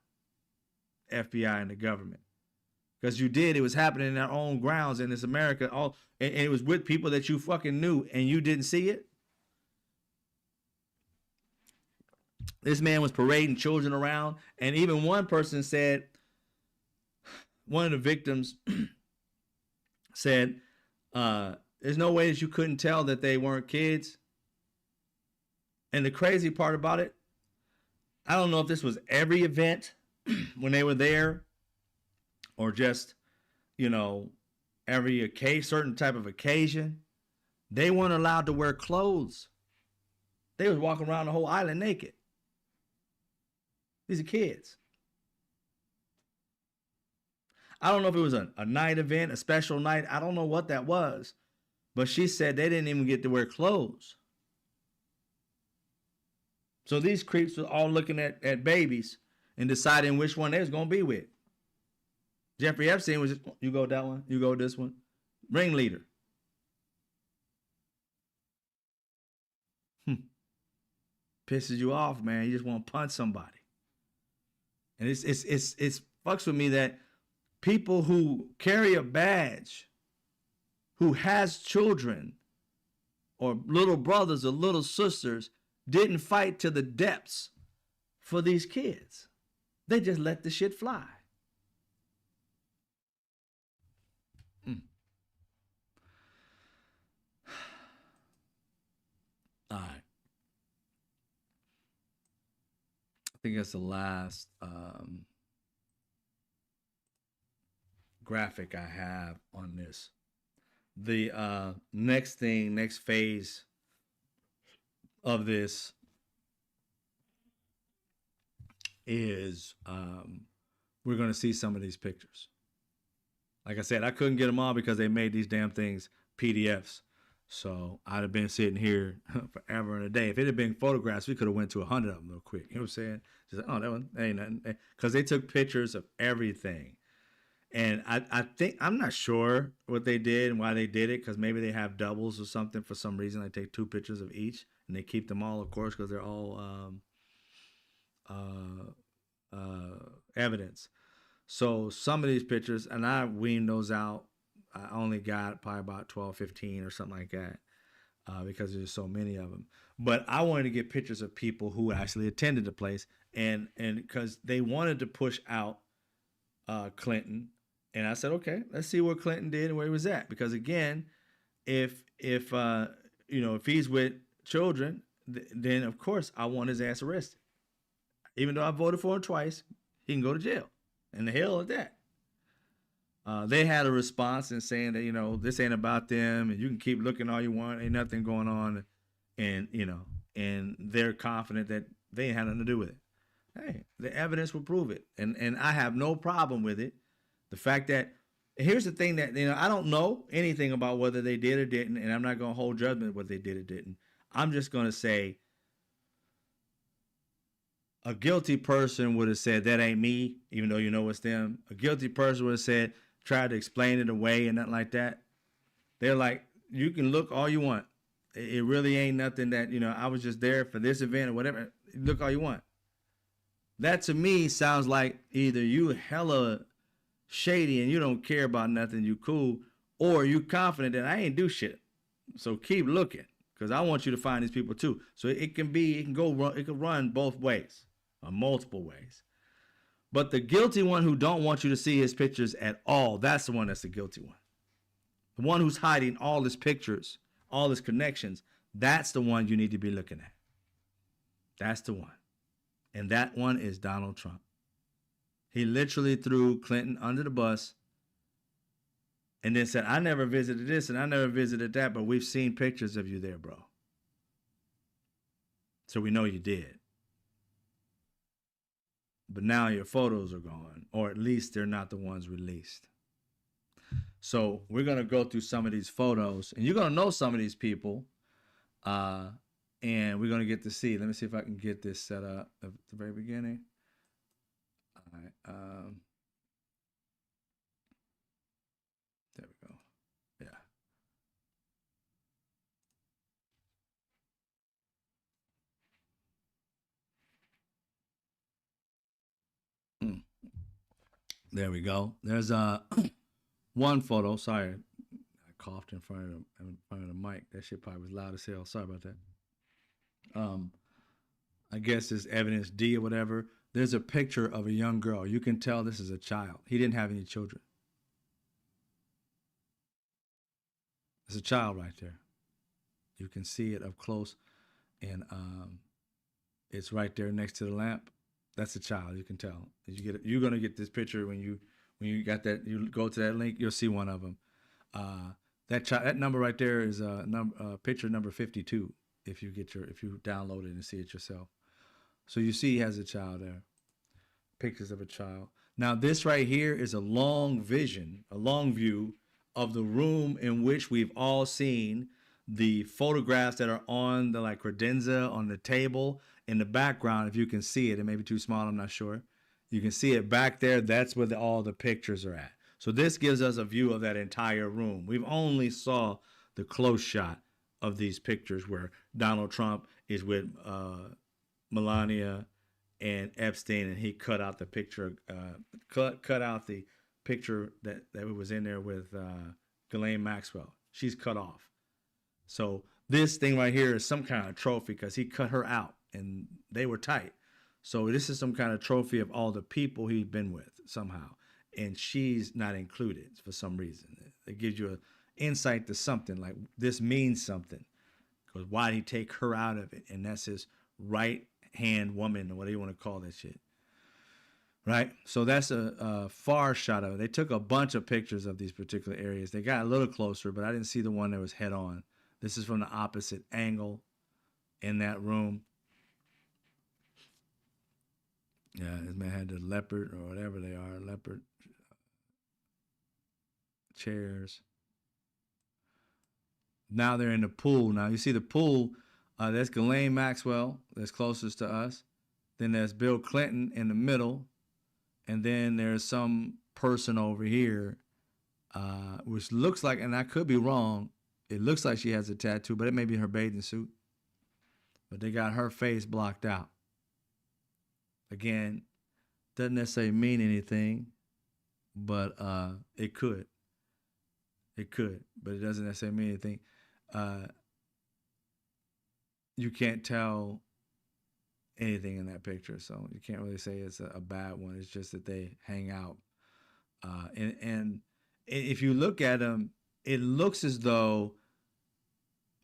S1: FBI and the government. Because it was happening in their own grounds in this America, and it was with people that you fucking knew and you didn't see it. This man was parading children around, and even one person said, one of the victims said, there's no way that you couldn't tell that they weren't kids. And the crazy part about it, I don't know if this was every event when they were there or just, every certain type of occasion. They weren't allowed to wear clothes. They was walking around the whole island naked. These are kids. I don't know if it was a night event, a special night. I don't know what that was. But she said they didn't even get to wear clothes. So these creeps were all looking at babies and deciding which one they was going to be with. Jeffrey Epstein was just, you go that one, you go this one. Ringleader. Pisses you off, man. You just want to punch somebody. And it's fucks with me that people who carry a badge, who has children or little brothers or little sisters, didn't fight to the depths for these kids. They just let the shit fly. All right. I think that's the last graphic I have on this. The next phase of this is we're going to see some of these pictures. Like I said, I couldn't get them all because they made these damn things PDFs. So I'd have been sitting here forever and a day. If it had been photographs, we could have went to 100 of them real quick. You know what I'm saying? Just like, oh, that one ain't nothing. Because they took pictures of everything. And I think, I'm not sure what they did and why they did it, because maybe they have doubles or something for some reason. They take 2 pictures of each, and they keep them all, of course, because they're all evidence. So some of these pictures, and I weaned those out. I only got probably about 12, 15 or something like that because there's so many of them. But I wanted to get pictures of people who actually attended the place, and because they wanted to push out Clinton. And I said, okay, let's see what Clinton did and where he was at. Because again, if he's with children, then of course I want his ass arrested. Even though I voted for him twice, he can go to jail. And the hell with that. They had a response in saying that, this ain't about them and you can keep looking all you want. Ain't nothing going on. And they're confident that they ain't had nothing to do with it. Hey, the evidence will prove it. And I have no problem with it. The fact that, here's the thing that, I don't know anything about whether they did or didn't, and I'm not going to hold judgment whether they did or didn't. I'm just going to say a guilty person would have said, that ain't me, even though it's them. A guilty person would have said, tried to explain it away and nothing like that. They're like, you can look all you want. It really ain't nothing that, I was just there for this event or whatever. Look all you want. That to me sounds like either you hella shady and you don't care about nothing, you cool, or you confident that I ain't do shit. So keep looking, because I want you to find these people too. So it can run both ways, or multiple ways. But the guilty one who don't want you to see his pictures at all, that's the one that's the guilty one. The one who's hiding all his pictures, all his connections, That's the one you need to be looking at. That's the one. And that one is Donald Trump. He literally threw Clinton under the bus and then said, I never visited this and I never visited that, but we've seen pictures of you there, bro. So we know you did. But now your photos are gone, or at least they're not the ones released. So we're going to go through some of these photos, and you're going to know some of these people. Uh, and we're going to get to see. Let me see if I can get this set up at the very beginning. All right. There we go. Yeah. Mm. There we go. There's one photo. Sorry, I coughed in front of the mic. That shit probably was loud as hell. Sorry about that. Um, I guess it's evidence D or whatever. There's a picture of a young girl. You can tell this is a child. He didn't have any children. It's a child right there. You can see it up close, and it's right there next to the lamp. That's a child. You can tell. You're gonna get this picture when you got that. You go to that link, you'll see one of them. That number right there is picture number 52. If you download it and see it yourself, so you see he has a child there. Pictures of a child. Now this right here is a long vision, a long view of the room in which we've all seen the photographs that are on the like credenza on the table in the background. If you can see it may be too small, I'm not sure. You can see it back there. That's where all the pictures are at. So this gives us a view of that entire room. We've only saw the close shot of these pictures where Donald Trump is with Melania and Epstein, and he cut out the picture, cut out the picture that was in there with Ghislaine Maxwell. She's cut off. So this thing right here is some kind of trophy because he cut her out, and they were tight. So this is some kind of trophy of all the people he'd been with somehow, and she's not included for some reason. It gives you an insight to something like this means something. Because why did he take her out of it? And that's his right hand woman, or whatever you want to call that shit. Right? So that's a far shot of it. They took a bunch of pictures of these particular areas. They got a little closer, but I didn't see the one that was head on. This is from the opposite angle in that room. Yeah, this man had the leopard or whatever they are, leopard chairs. Now they're in the pool. Now you see the pool. That's Ghislaine Maxwell, that's closest to us. Then there's Bill Clinton in the middle. And then there's some person over here, which looks like, and I could be wrong, it looks like she has a tattoo, but it may be her bathing suit. But they got her face blocked out. Again, doesn't necessarily mean anything, but it could. It could, but it doesn't necessarily mean anything. You can't tell anything in that picture, so you can't really say it's a bad one. It's just that they hang out, and if you look at them, it looks as though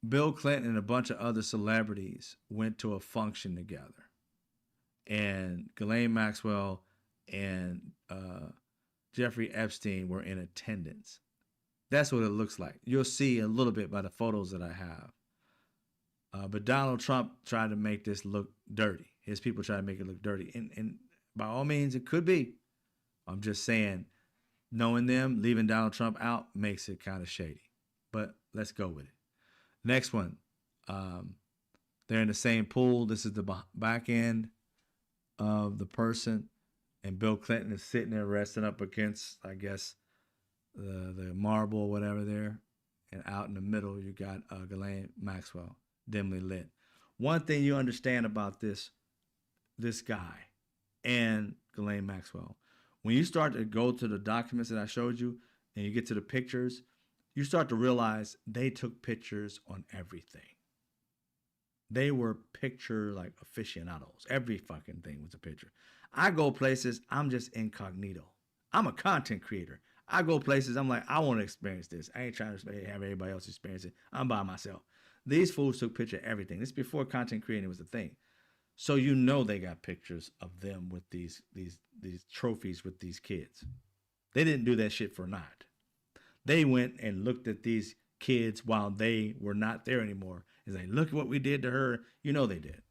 S1: Bill Clinton and a bunch of other celebrities went to a function together, and Ghislaine Maxwell and Jeffrey Epstein were in attendance. That's what it looks like. You'll see a little bit by the photos that I have. But Donald Trump tried to make this look dirty. His people tried to make it look dirty. And by all means, it could be. I'm just saying, knowing them, leaving Donald Trump out makes it kind of shady. But let's go with it. Next one. They're in the same pool. This is the back end of the person. And Bill Clinton is sitting there resting up against, I guess, the marble or whatever there. And out in the middle, you got Ghislaine Maxwell, dimly lit. One thing you understand about this guy and Ghislaine Maxwell, when you start to go to the documents that I showed you and you get to the pictures, you start to realize they took pictures on everything. They were picture like aficionados. Every fucking thing was a picture. I go places, I'm just incognito. I'm a content creator. I go places, I'm like, I want to experience this. I ain't trying to have everybody else experience it. I'm by myself. These fools took picture of everything. This is before content creating was a thing. So they got pictures of them with these trophies with these kids. They didn't do that shit for naught. They went and looked at these kids while they were not there anymore. And like, look at what we did to her. You know they did.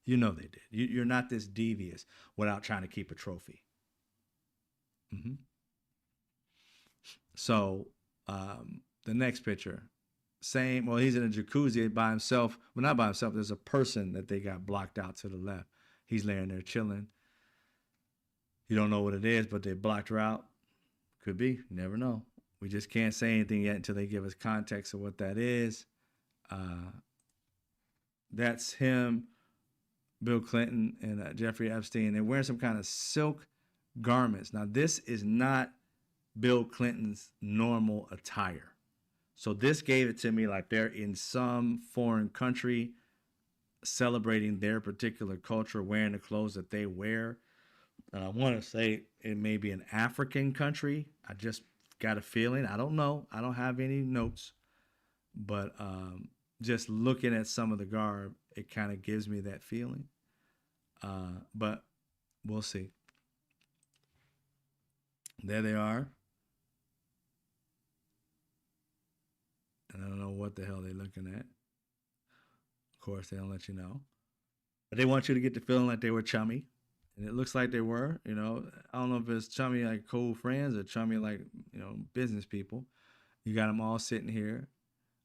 S1: You know they did. You're not this devious without trying to keep a trophy. Mm-hmm. So the next picture, same. Well, he's in a jacuzzi by himself. Well, not by himself. There's a person that they got blocked out to the left. He's laying there chilling. You don't know what it is, but they blocked her out. Could be. You never know. We just can't say anything yet until they give us context of what that is. That's him, Bill Clinton, and Jeffrey Epstein. They're wearing some kind of silk garments. Now, this is not Bill Clinton's normal attire. So this gave it to me like they're in some foreign country celebrating their particular culture, wearing the clothes that they wear. And I want to say it may be an African country. I just got a feeling. I don't know. I don't have any notes. But just looking at some of the garb, it kind of gives me that feeling. But we'll see. There they are. And I don't know what the hell they're looking at. Of course, they don't let you know. But they want you to get the feeling like they were chummy. And it looks like they were, I don't know if it's chummy like cool friends or chummy like, business people. You got them all sitting here.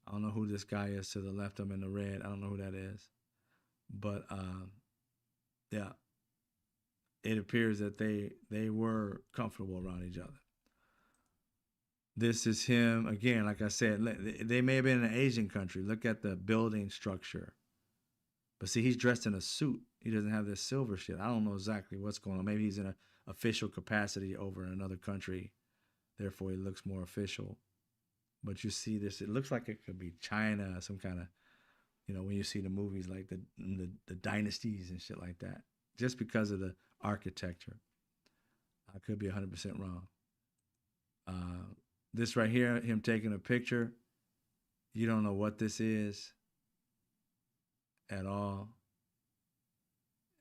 S1: I don't know who this guy is to the left of them in the red. I don't know who that is. But, yeah, it appears that they were comfortable around each other. This is him again. Like I said, they may have been in an Asian country. Look at the building structure. But see, he's dressed in a suit. He doesn't have this silver shit. I don't know exactly what's going on. Maybe he's in an official capacity over in another country. Therefore, he looks more official. But you see this. It looks like it could be China, some kind of, when you see the movies like the dynasties and shit like that. Just because of the architecture. I could be 100% wrong. This right here, him taking a picture, you don't know what this is at all.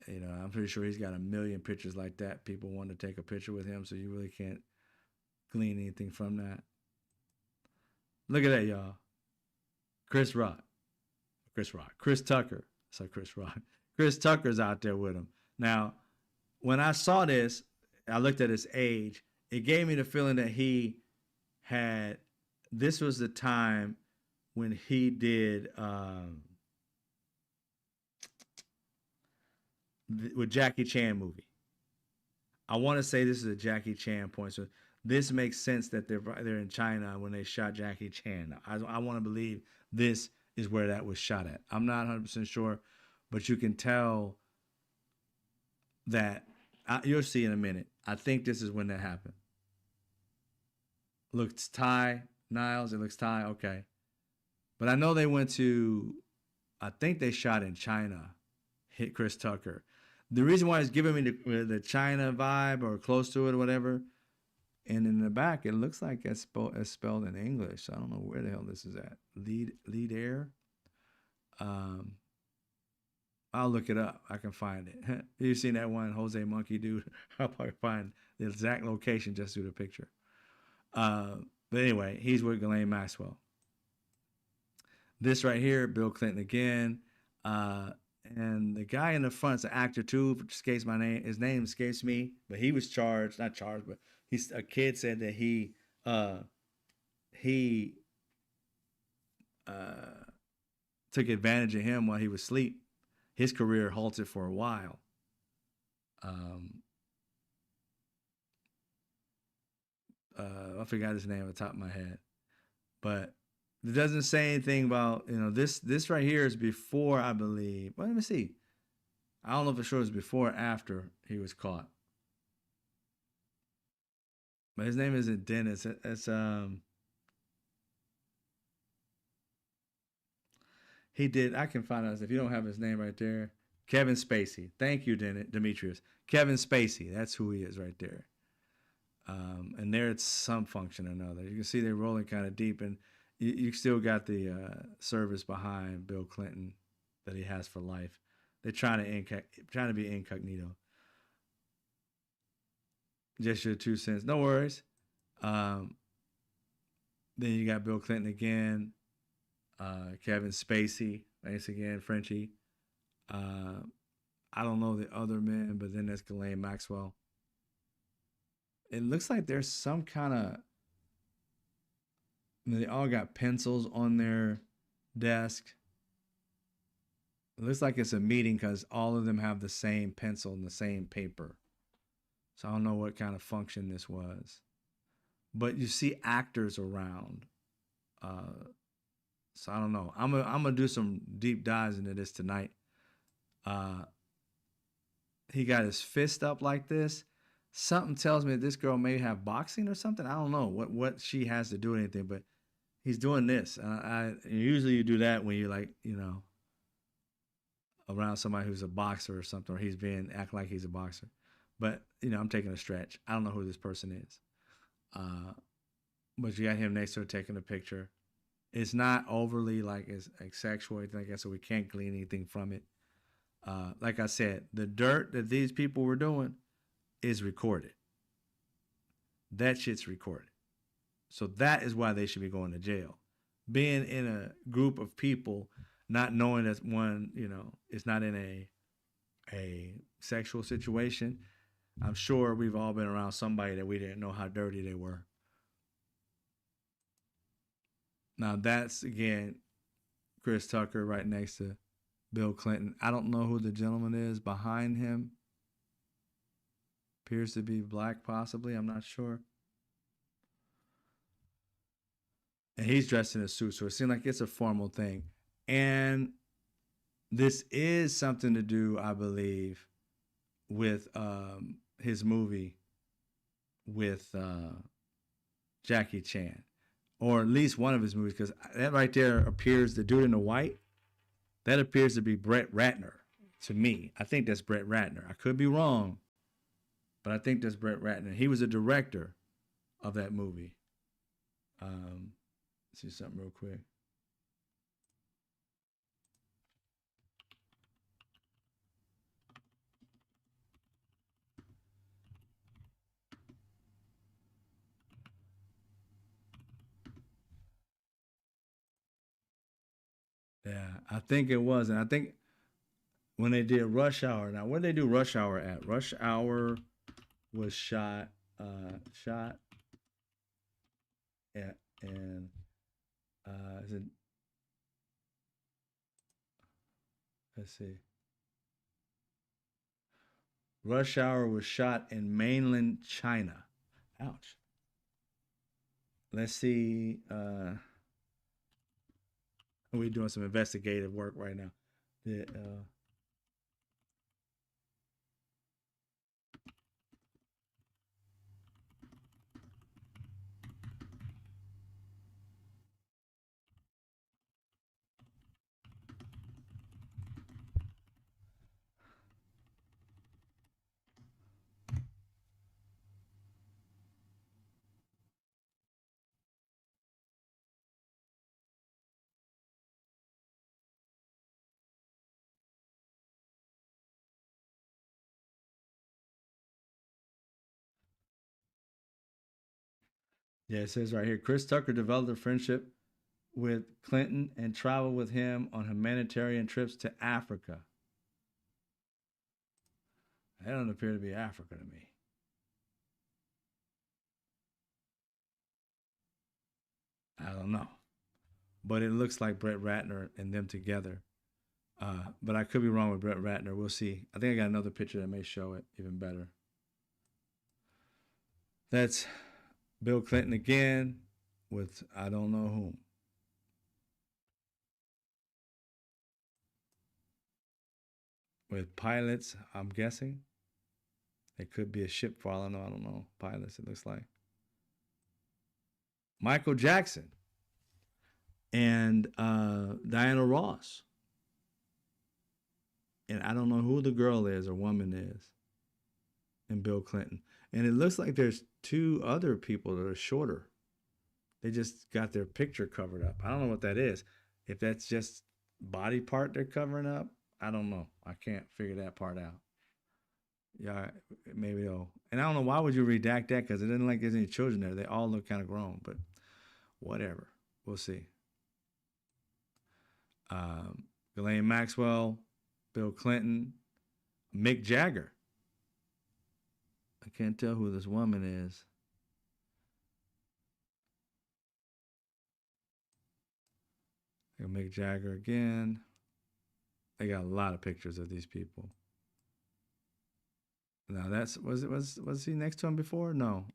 S1: I'm pretty sure he's got a million pictures like that. People want to take a picture with him, so you really can't glean anything from that. Look at that, y'all. Chris Tucker. Sorry, Chris Rock. Chris Tucker's out there with him. Now, when I saw this, I looked at his age. It gave me the feeling that this was the time when he did with Jackie Chan movie. I want to say this is a Jackie Chan point. So this makes sense that they're in China when they shot Jackie Chan. I want to believe this is where that was shot at. I'm not 100% sure, but you can tell that you'll see in a minute. I think this is when that happened. Looks Thai, Niles. It looks Thai. Okay. But I know they went to, I think they shot in China, hit Chris Tucker. The reason why it's giving me the China vibe or close to it or whatever, and in the back, it looks like it's spelled in English. I don't know where the hell this is at. Lead Air. I'll look it up. I can find it. You've seen that one Jose Monkey dude? I'll probably find the exact location just through the picture. But anyway, he's with Ghislaine Maxwell. This right here, Bill Clinton again. And the guy in the front's an actor too. Escapes my name. His name escapes me, but he was not charged, but a kid said that he took advantage of him while he was asleep. His career halted for a while. I forgot his name off the top of my head, but it doesn't say anything about, this right here is before, I believe. Well, let me see. I don't know for sure it was before or after he was caught. But his name isn't Dennis. He did. I can find out if you don't have his name right there. Kevin Spacey. Thank you, Demetrius. Kevin Spacey. That's who he is right there. And there it's some function or another. You can see they're rolling kind of deep, and You still got the service behind Bill Clinton that he has for life. They're trying to be incognito. Just your 2 cents. No worries. Um, then you got Bill Clinton again, Kevin Spacey, thanks again, Frenchie. Uh, I don't know the other men, but then there's Ghislaine Maxwell. It looks like there's some kind of. They all got pencils on their desk. It looks like it's a meeting because all of them have the same pencil and the same paper. So I don't know what kind of function this was. But you see actors around. Uh, so I don't know. I'm gonna do some deep dives into this tonight. Uh, he got his fist up like this. Something tells me that this girl may have boxing or something. I don't know what she has to do with anything, but he's doing this. Usually you do that when you're like around somebody who's a boxer or something, or he's being act like he's a boxer. But I'm taking a stretch. I don't know who this person is. But you got him next to her taking a picture. It's not overly like sexual or anything like that, so we can't glean anything from it. Like I said, the dirt that these people were doing is recorded. That shit's recorded. So that is why they should be going to jail. Being in a group of people, not knowing that one, is not in a sexual situation. I'm sure we've all been around somebody that we didn't know how dirty they were. Now that's again Chris Tucker right next to Bill Clinton. I don't know who the gentleman is behind him. Appears to be black, possibly. I'm not sure. And he's dressed in a suit, so it seems like it's a formal thing. And this is something to do, I believe, with his movie with Jackie Chan, or at least one of his movies, because that right there appears, the dude in the white, that appears to be Brett Ratner to me. I think that's Brett Ratner. I could be wrong, but I think that's Brett Ratner. He was a director of that movie. Let's see something real quick. Yeah, I think it was, and I think when they did Rush Hour. Now, where did they do Rush Hour at? Rush Hour was shot at, and is it? Let's see. Rush Hour was shot in mainland China. Ouch. Let's see. We're doing some investigative work right now. The, yeah, it says right here Chris Tucker developed a friendship with Clinton and traveled with him on humanitarian trips to Africa. That don't appear to be Africa to me. I don't know. But it looks like Brett Ratner and them together. But I could be wrong with Brett Ratner. We'll see. I think I got another picture that may show it even better. That's Bill Clinton again with I don't know whom. With pilots, I'm guessing. It could be a ship for all I know. I don't know. Pilots, it looks like. Michael Jackson and Diana Ross. And I don't know who the girl is or woman is. And Bill Clinton. And it looks like there's two other people that are shorter. They just got their picture covered up. I don't know what that is. If that's just body part they're covering up, I don't know. I can't figure that part out. Yeah, maybe they'll. And I don't know why would you redact that because it didn't like there's any children there. They all look kind of grown, but whatever. We'll see. Ghislaine Maxwell, Bill Clinton, Mick Jagger. I can't tell who this woman is. Mick Jagger again. They got a lot of pictures of these people. Now that's was he next to him before? No.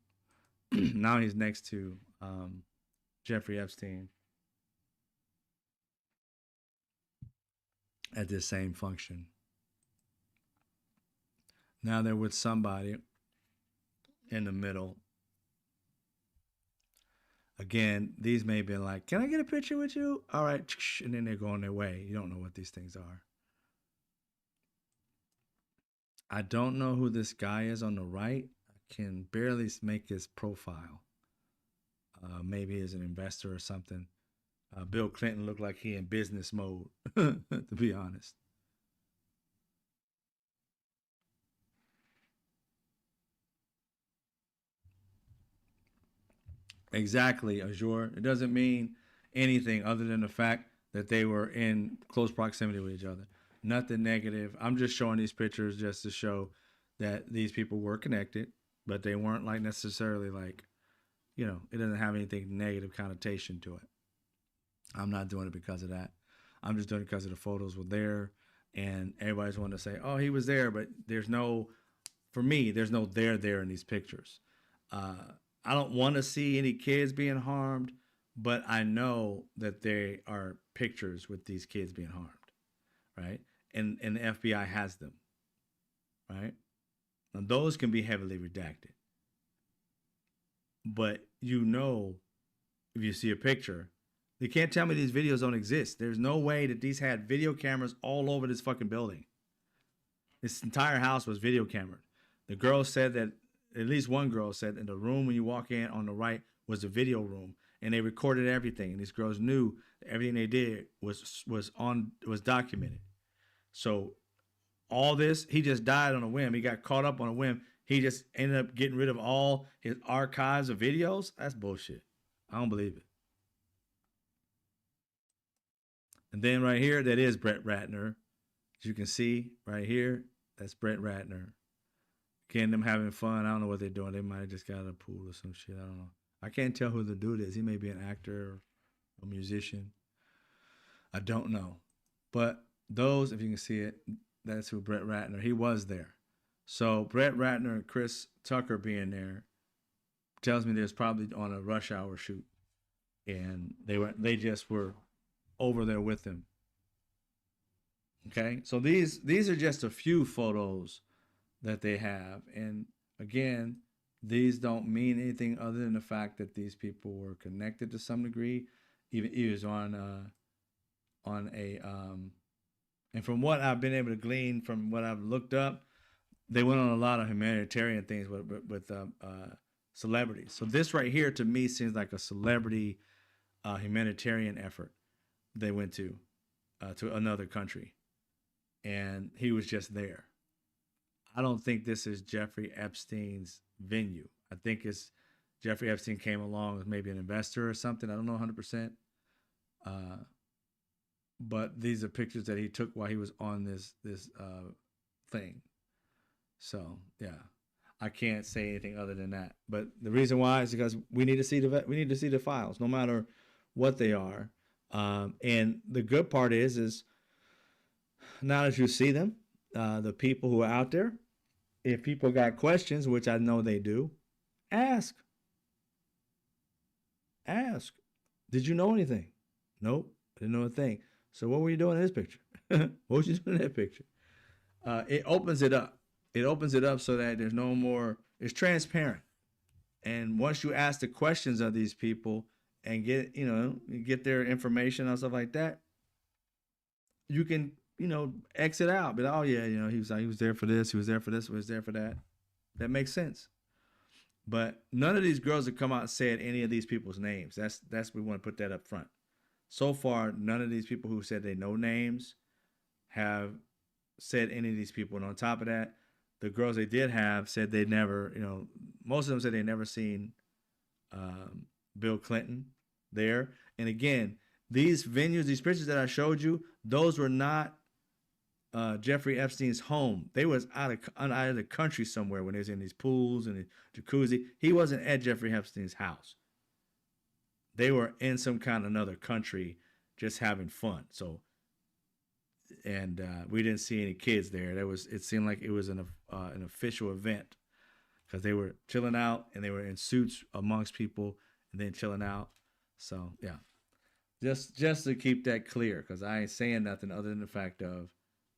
S1: Now he's next to Jeffrey Epstein at this same function. Now they're with somebody in the middle. Again, these may be like, can I get a picture with you? All right. And then they're going their way. You don't know what these things are. I don't know who this guy is on the right. I can barely make his profile. Maybe he's an investor or something. Bill Clinton looked like he in business mode, to be honest. Exactly, Azure. It doesn't mean anything other than the fact that they were in close proximity with each other. Nothing negative. I'm just showing these pictures just to show that these people were connected, but they weren't like necessarily like, it doesn't have anything negative connotation to it. I'm not doing it because of that. I'm just doing it because of the photos were there and everybody's wanting to say, oh, he was there, but for me, there's no there in these pictures. I don't want to see any kids being harmed, but I know that there are pictures with these kids being harmed, right? And the FBI has them, right? Now those can be heavily redacted, but if you see a picture, you can't tell me these videos don't exist. There's no way that these had video cameras all over this fucking building. This entire house was video cameraed. The girl said that at least one girl said in the room when you walk in on the right was the video room, and they recorded everything. And these girls knew that everything they did was documented. So all this, he just died on a whim. He got caught up on a whim. He just ended up getting rid of all his archives of videos. That's bullshit. I don't believe it. And then right here, that is Brett Ratner. As you can see right here, that's Brett Ratner. Again, them having fun. I don't know what they're doing. They might have just got a pool or some shit. I don't know. I can't tell who the dude is. He may be an actor or a musician. I don't know. But those, if you can see it, that's who Brett Ratner. He was there. So Brett Ratner and Chris Tucker being there tells me there's probably on a rush hour shoot. And they just were over there with him. Okay? So these are just a few photos that they have. And again, these don't mean anything other than the fact that these people were connected to some degree. Even he was on a and from what I've been able to glean from what I've looked up, they went on a lot of humanitarian things with celebrities. So this right here to me seems like a celebrity humanitarian effort they went to another country, and he was just there. I don't think this is Jeffrey Epstein's venue. I think it's Jeffrey Epstein came along as maybe an investor or something. I don't know 100%. But these are pictures that he took while he was on this thing. So yeah, I can't say anything other than that. But the reason why is because we need to see the files, no matter what they are. And the good part is now that you see them, the people who are out there, if people got questions, which I know they do, ask. Did you know anything? Nope, I didn't know a thing. So what were you doing in this picture? What was you doing in that picture? It opens it up. It opens it up so that there's no more. It's transparent. And once you ask the questions of these people and get their information and stuff like that, you can exit out. But oh yeah, he was there for this. He was there for this. He was there for that. That makes sense. But none of these girls have come out and said any of these people's names. That's we want to put that up front. So far, none of these people who said they know names have said any of these people. And on top of that, the girls they did have said they never, most of them said they never seen um, Bill Clinton there. And again, these venues, these pictures that I showed you, those were not Jeffrey Epstein's home. They was out of the country somewhere when they was in these pools and the jacuzzi. He wasn't at Jeffrey Epstein's house. They were in some kind of another country just having fun. So, and we didn't see any kids there. It seemed like it was an official event because they were chilling out and they were in suits amongst people and then chilling out. So yeah, just to keep that clear, because I ain't saying nothing other than the fact of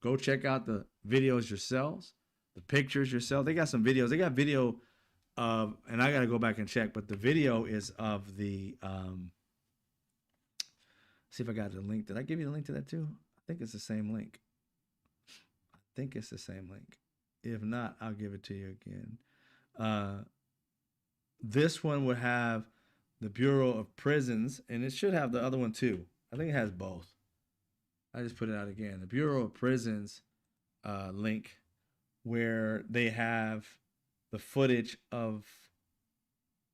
S1: go check out the videos yourselves, the pictures yourself. They got some videos. They got video of, and I got to go back and check, but the video is of the see if I got the link. Did I give you the link to that too? I think it's the same link. I think it's the same link. If not, I'll give it to you again. This one would have the Bureau of Prisons, and it should have the other one too. I think it has both. I just put it out again. The Bureau of Prisons link, where they have the footage of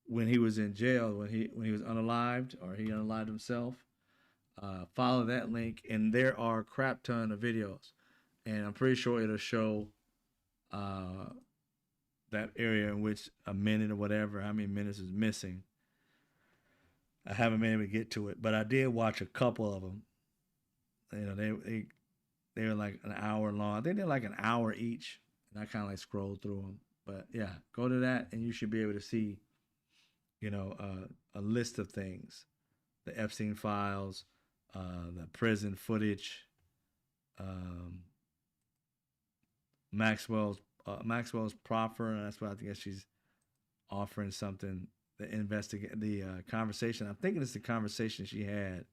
S1: when he was in jail, when he was unalived or he unalived himself. Follow that link, and there are a crap ton of videos, and I'm pretty sure it'll show that area in which a minute or whatever, how many minutes is missing. I haven't been able to get to it, but I did watch a couple of them. They were like an hour long. I think they're like an hour each, and I kind of like scrolled through them. But yeah, go to that, and you should be able to see, a list of things, the Epstein files, the prison footage, um, Maxwell's proffer, and that's why I think she's offering something. The conversation. I'm thinking it's the conversation she had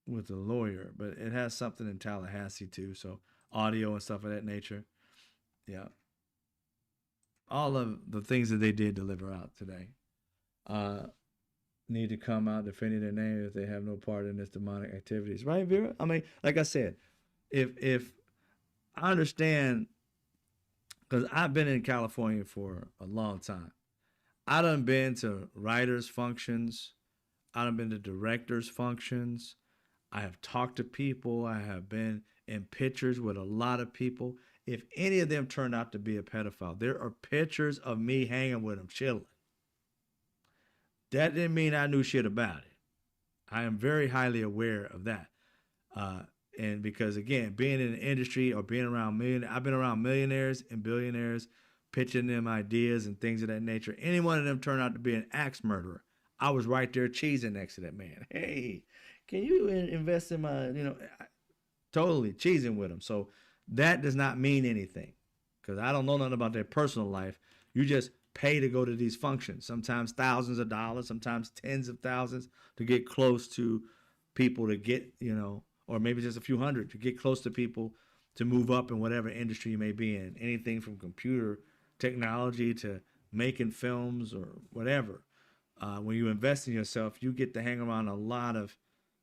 S1: with the lawyer, but it has something in Tallahassee too. So audio and stuff of that nature. Yeah, all of the things that they did deliver out today need to come out defending their name if they have no part in this demonic activities, right, Vera? I mean, like I said, if I understand, because I've been in California for a long time. I done been to writers' functions. I done been to directors' functions. I have talked to people. I have been in pictures with a lot of people. If any of them turned out to be a pedophile, there are pictures of me hanging with them, chilling. That didn't mean I knew shit about it. I am very highly aware of that. And because again, being in the industry or being around I've been around millionaires and billionaires, pitching them ideas and things of that nature. Any one of them turned out to be an axe murderer, I was right there cheesing next to that man. Hey, can you invest in my, totally cheesing with them. So that does not mean anything, because I don't know nothing about their personal life. You just pay to go to these functions, sometimes thousands of dollars, sometimes tens of thousands, to get close to people, to get, or maybe just a few hundred to get close to people, to move up in whatever industry you may be in. Anything from computer technology to making films or whatever. When you invest in yourself, you get to hang around a lot of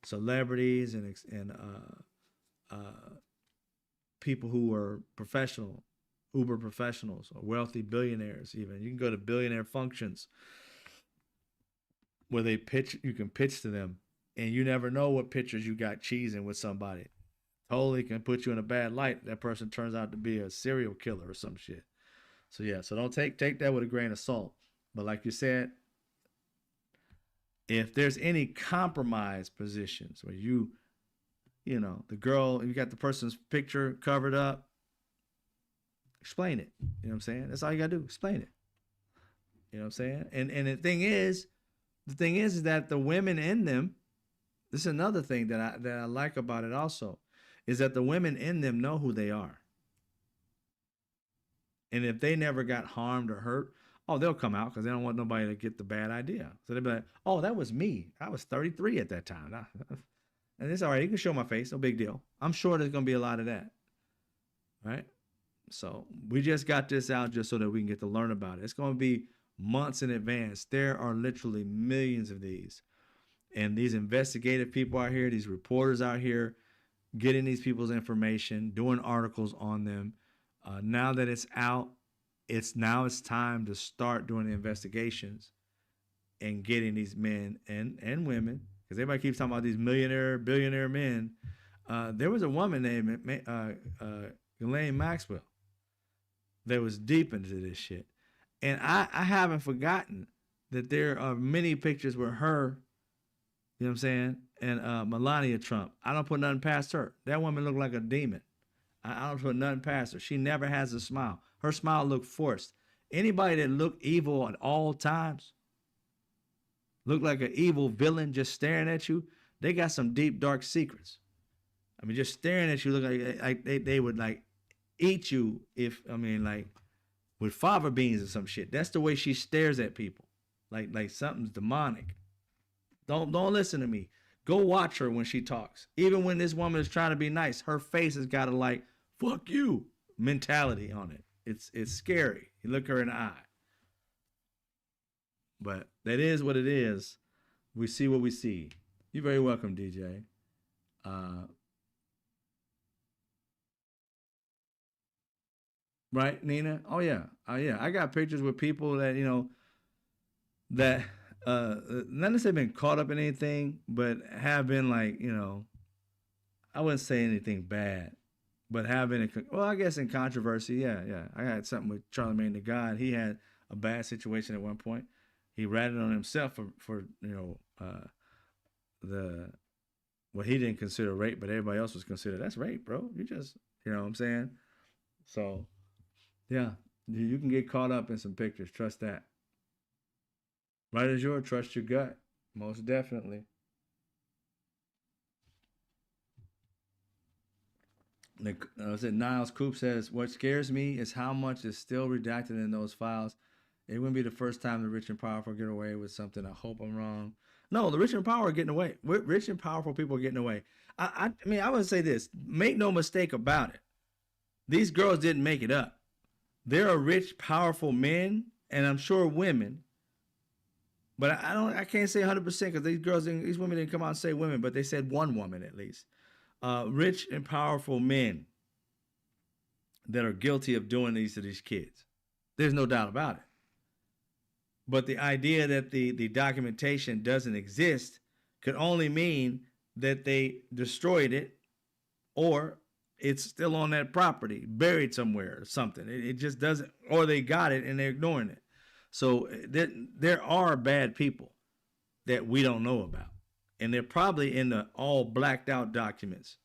S1: celebrities and people who are professional, uber professionals, or wealthy billionaires. Even you can go to billionaire functions where they pitch. You can pitch to them, and you never know what pictures you got cheesing with somebody. Totally can put you in a bad light. That person turns out to be a serial killer or some shit. So yeah, so don't take that with a grain of salt. But like you said, if there's any compromise positions where the girl, you got the person's picture covered up, explain it. You know what I'm saying? That's all you gotta do. Explain it. You know what I'm saying? And the thing is that the women in them, this is another thing that I like about it also, is that the women in them know who they are. And if they never got harmed or hurt, they'll come out because they don't want nobody to get the bad idea. So they'll be like, oh, that was me. I was 33 at that time. And it's all right. You can show my face. No big deal. I'm sure there's going to be a lot of that. Right? So we just got this out just so that we can get to learn about it. It's going to be months in advance. There are literally millions of these. And these investigative people out here, these reporters out here, getting these people's information, doing articles on them. Now that it's out, it's time to start doing the investigations and getting these men and women, because everybody keeps talking about these millionaire, billionaire men. There was a woman named Ghislaine Maxwell that was deep into this shit. And I haven't forgotten that there are many pictures with her, you know what I'm saying, and Melania Trump. I don't put nothing past her. That woman looked like a demon. I don't put nothing past her. She never has a smile. Her smile looked forced. Anybody that looked evil at all times, look like an evil villain just staring at you, they got some deep, dark secrets. I mean, just staring at you look like they would like eat you if, I mean, like with fava beans or some shit. That's the way she stares at people. Like something's demonic. Don't listen to me. Go watch her when she talks. Even when this woman is trying to be nice, her face has got a like, fuck you mentality on it. It's scary. You look her in the eye. But that is what it is. We see what we see. You're very welcome, DJ. Right, Nina? Oh yeah. Oh yeah. I got pictures with people that, that not necessarily been caught up in anything, but have been like, I wouldn't say anything bad, but have been well, I guess in controversy, yeah, yeah. I had something with Charlamagne the God. He had a bad situation at one point. He ratted on himself for the what he didn't consider rape, but everybody else was considered that's rape, bro. You just what I'm saying. So yeah, you can get caught up in some pictures. Trust that. Right as yours. Trust your gut. Most definitely. I said Niles Coop says, "What scares me is how much is still redacted in those files. It wouldn't be the first time the rich and powerful get away with something. I hope I'm wrong. No, the rich and powerful are getting away. Rich and powerful people are getting away. I mean, I would say this: make no mistake about it. These girls didn't make it up. There are rich, powerful men, and I'm sure women. But I can't say 100% because these women didn't come out and say women, but they said one woman at least. Rich and powerful men that are guilty of doing these to these kids. There's no doubt about it. But the idea that the documentation doesn't exist could only mean that they destroyed it or it's still on that property, buried somewhere or something. It just doesn't, or they got it and they're ignoring it. So there are bad people that we don't know about. And they're probably in the all blacked out documents.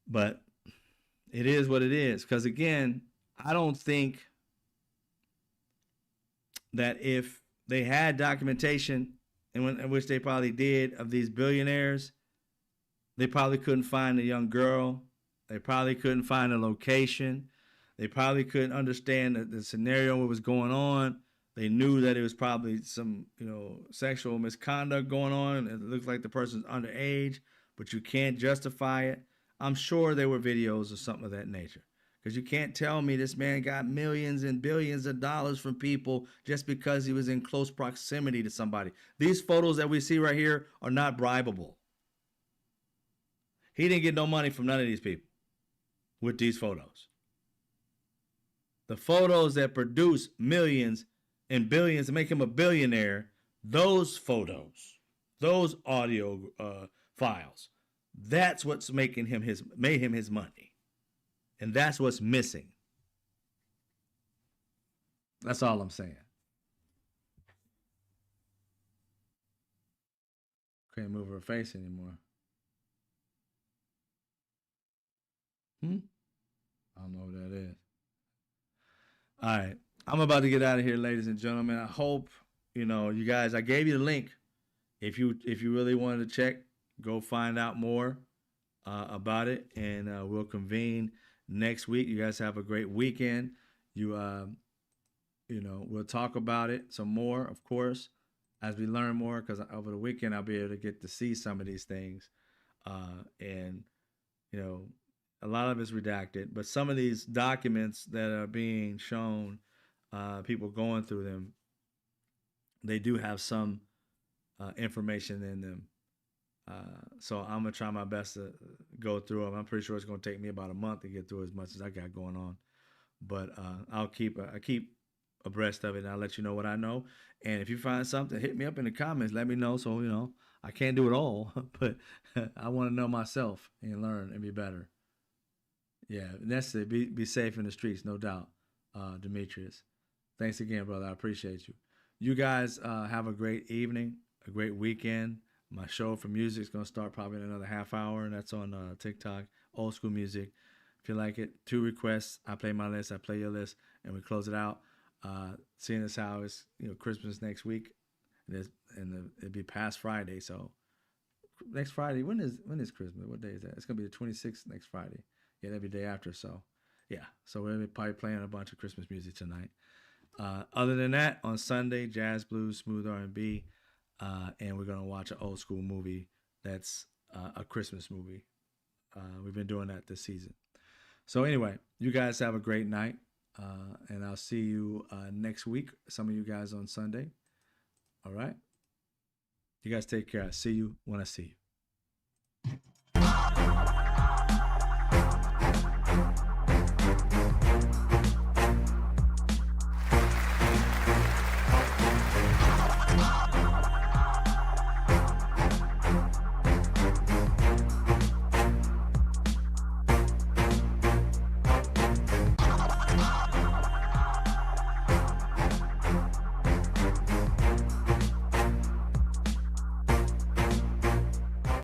S1: But it is what it is. Because again, I don't think that if they had documentation, in which they probably did, of these billionaires, they probably couldn't find a young girl. They probably couldn't find a location. They probably couldn't understand the scenario, what was going on. They knew that it was probably some, sexual misconduct going on. It looks like the person's underage, but you can't justify it. I'm sure there were videos or something of that nature. Because you can't tell me this man got millions and billions of dollars from people just because he was in close proximity to somebody. These photos that we see right here are not bribable. He didn't get no money from none of these people with these photos. The photos that produce millions and billions and make him a billionaire, those photos, those audio files, that's what's made him his money. And that's what's missing. That's all I'm saying. Can't move her face anymore. I don't know what that is. All right. I'm about to get out of here, ladies and gentlemen. I hope, you guys, I gave you the link. If you really wanted to check, go find out more about it, and we'll convene next week. You guys have a great weekend. We'll talk about it some more, of course, as we learn more, because over the weekend I'll be able to get to see some of these things, and you know A lot of it's redacted, but some of these documents that are being shown, people going through them, they do have some information in them. So I'm gonna try my best to go through them. I'm pretty sure it's gonna take me about a month to get through as much as I got going on, but I keep abreast of it, and I'll let you know what I know. And if you find something, hit me up in the comments. Let me know, so I can't do it all, but I want to know myself and learn and be better. Yeah, and that's it. Be safe in the streets, no doubt. Demetrius, thanks again, brother. I appreciate you. You guys have a great evening, a great weekend. My show for music is gonna start probably in another half hour, and that's on TikTok. Old school music. If you like it, 2 requests. I play my list. I play your list, and we close it out. Seeing as how it's Christmas next week, it'd be past Friday, so next Friday. When is Christmas? What day is that? It's gonna be the 26th next Friday. Yeah, that'd be the day after. So, yeah. So we'll be probably playing a bunch of Christmas music tonight. Other than that, on Sunday, jazz, blues, smooth R&B, and we're gonna watch an old school movie that's a Christmas movie. We've been doing that this season. So anyway, you guys have a great night, and I'll see you next week. Some of you guys on Sunday. All right. You guys take care. I see you when I see you.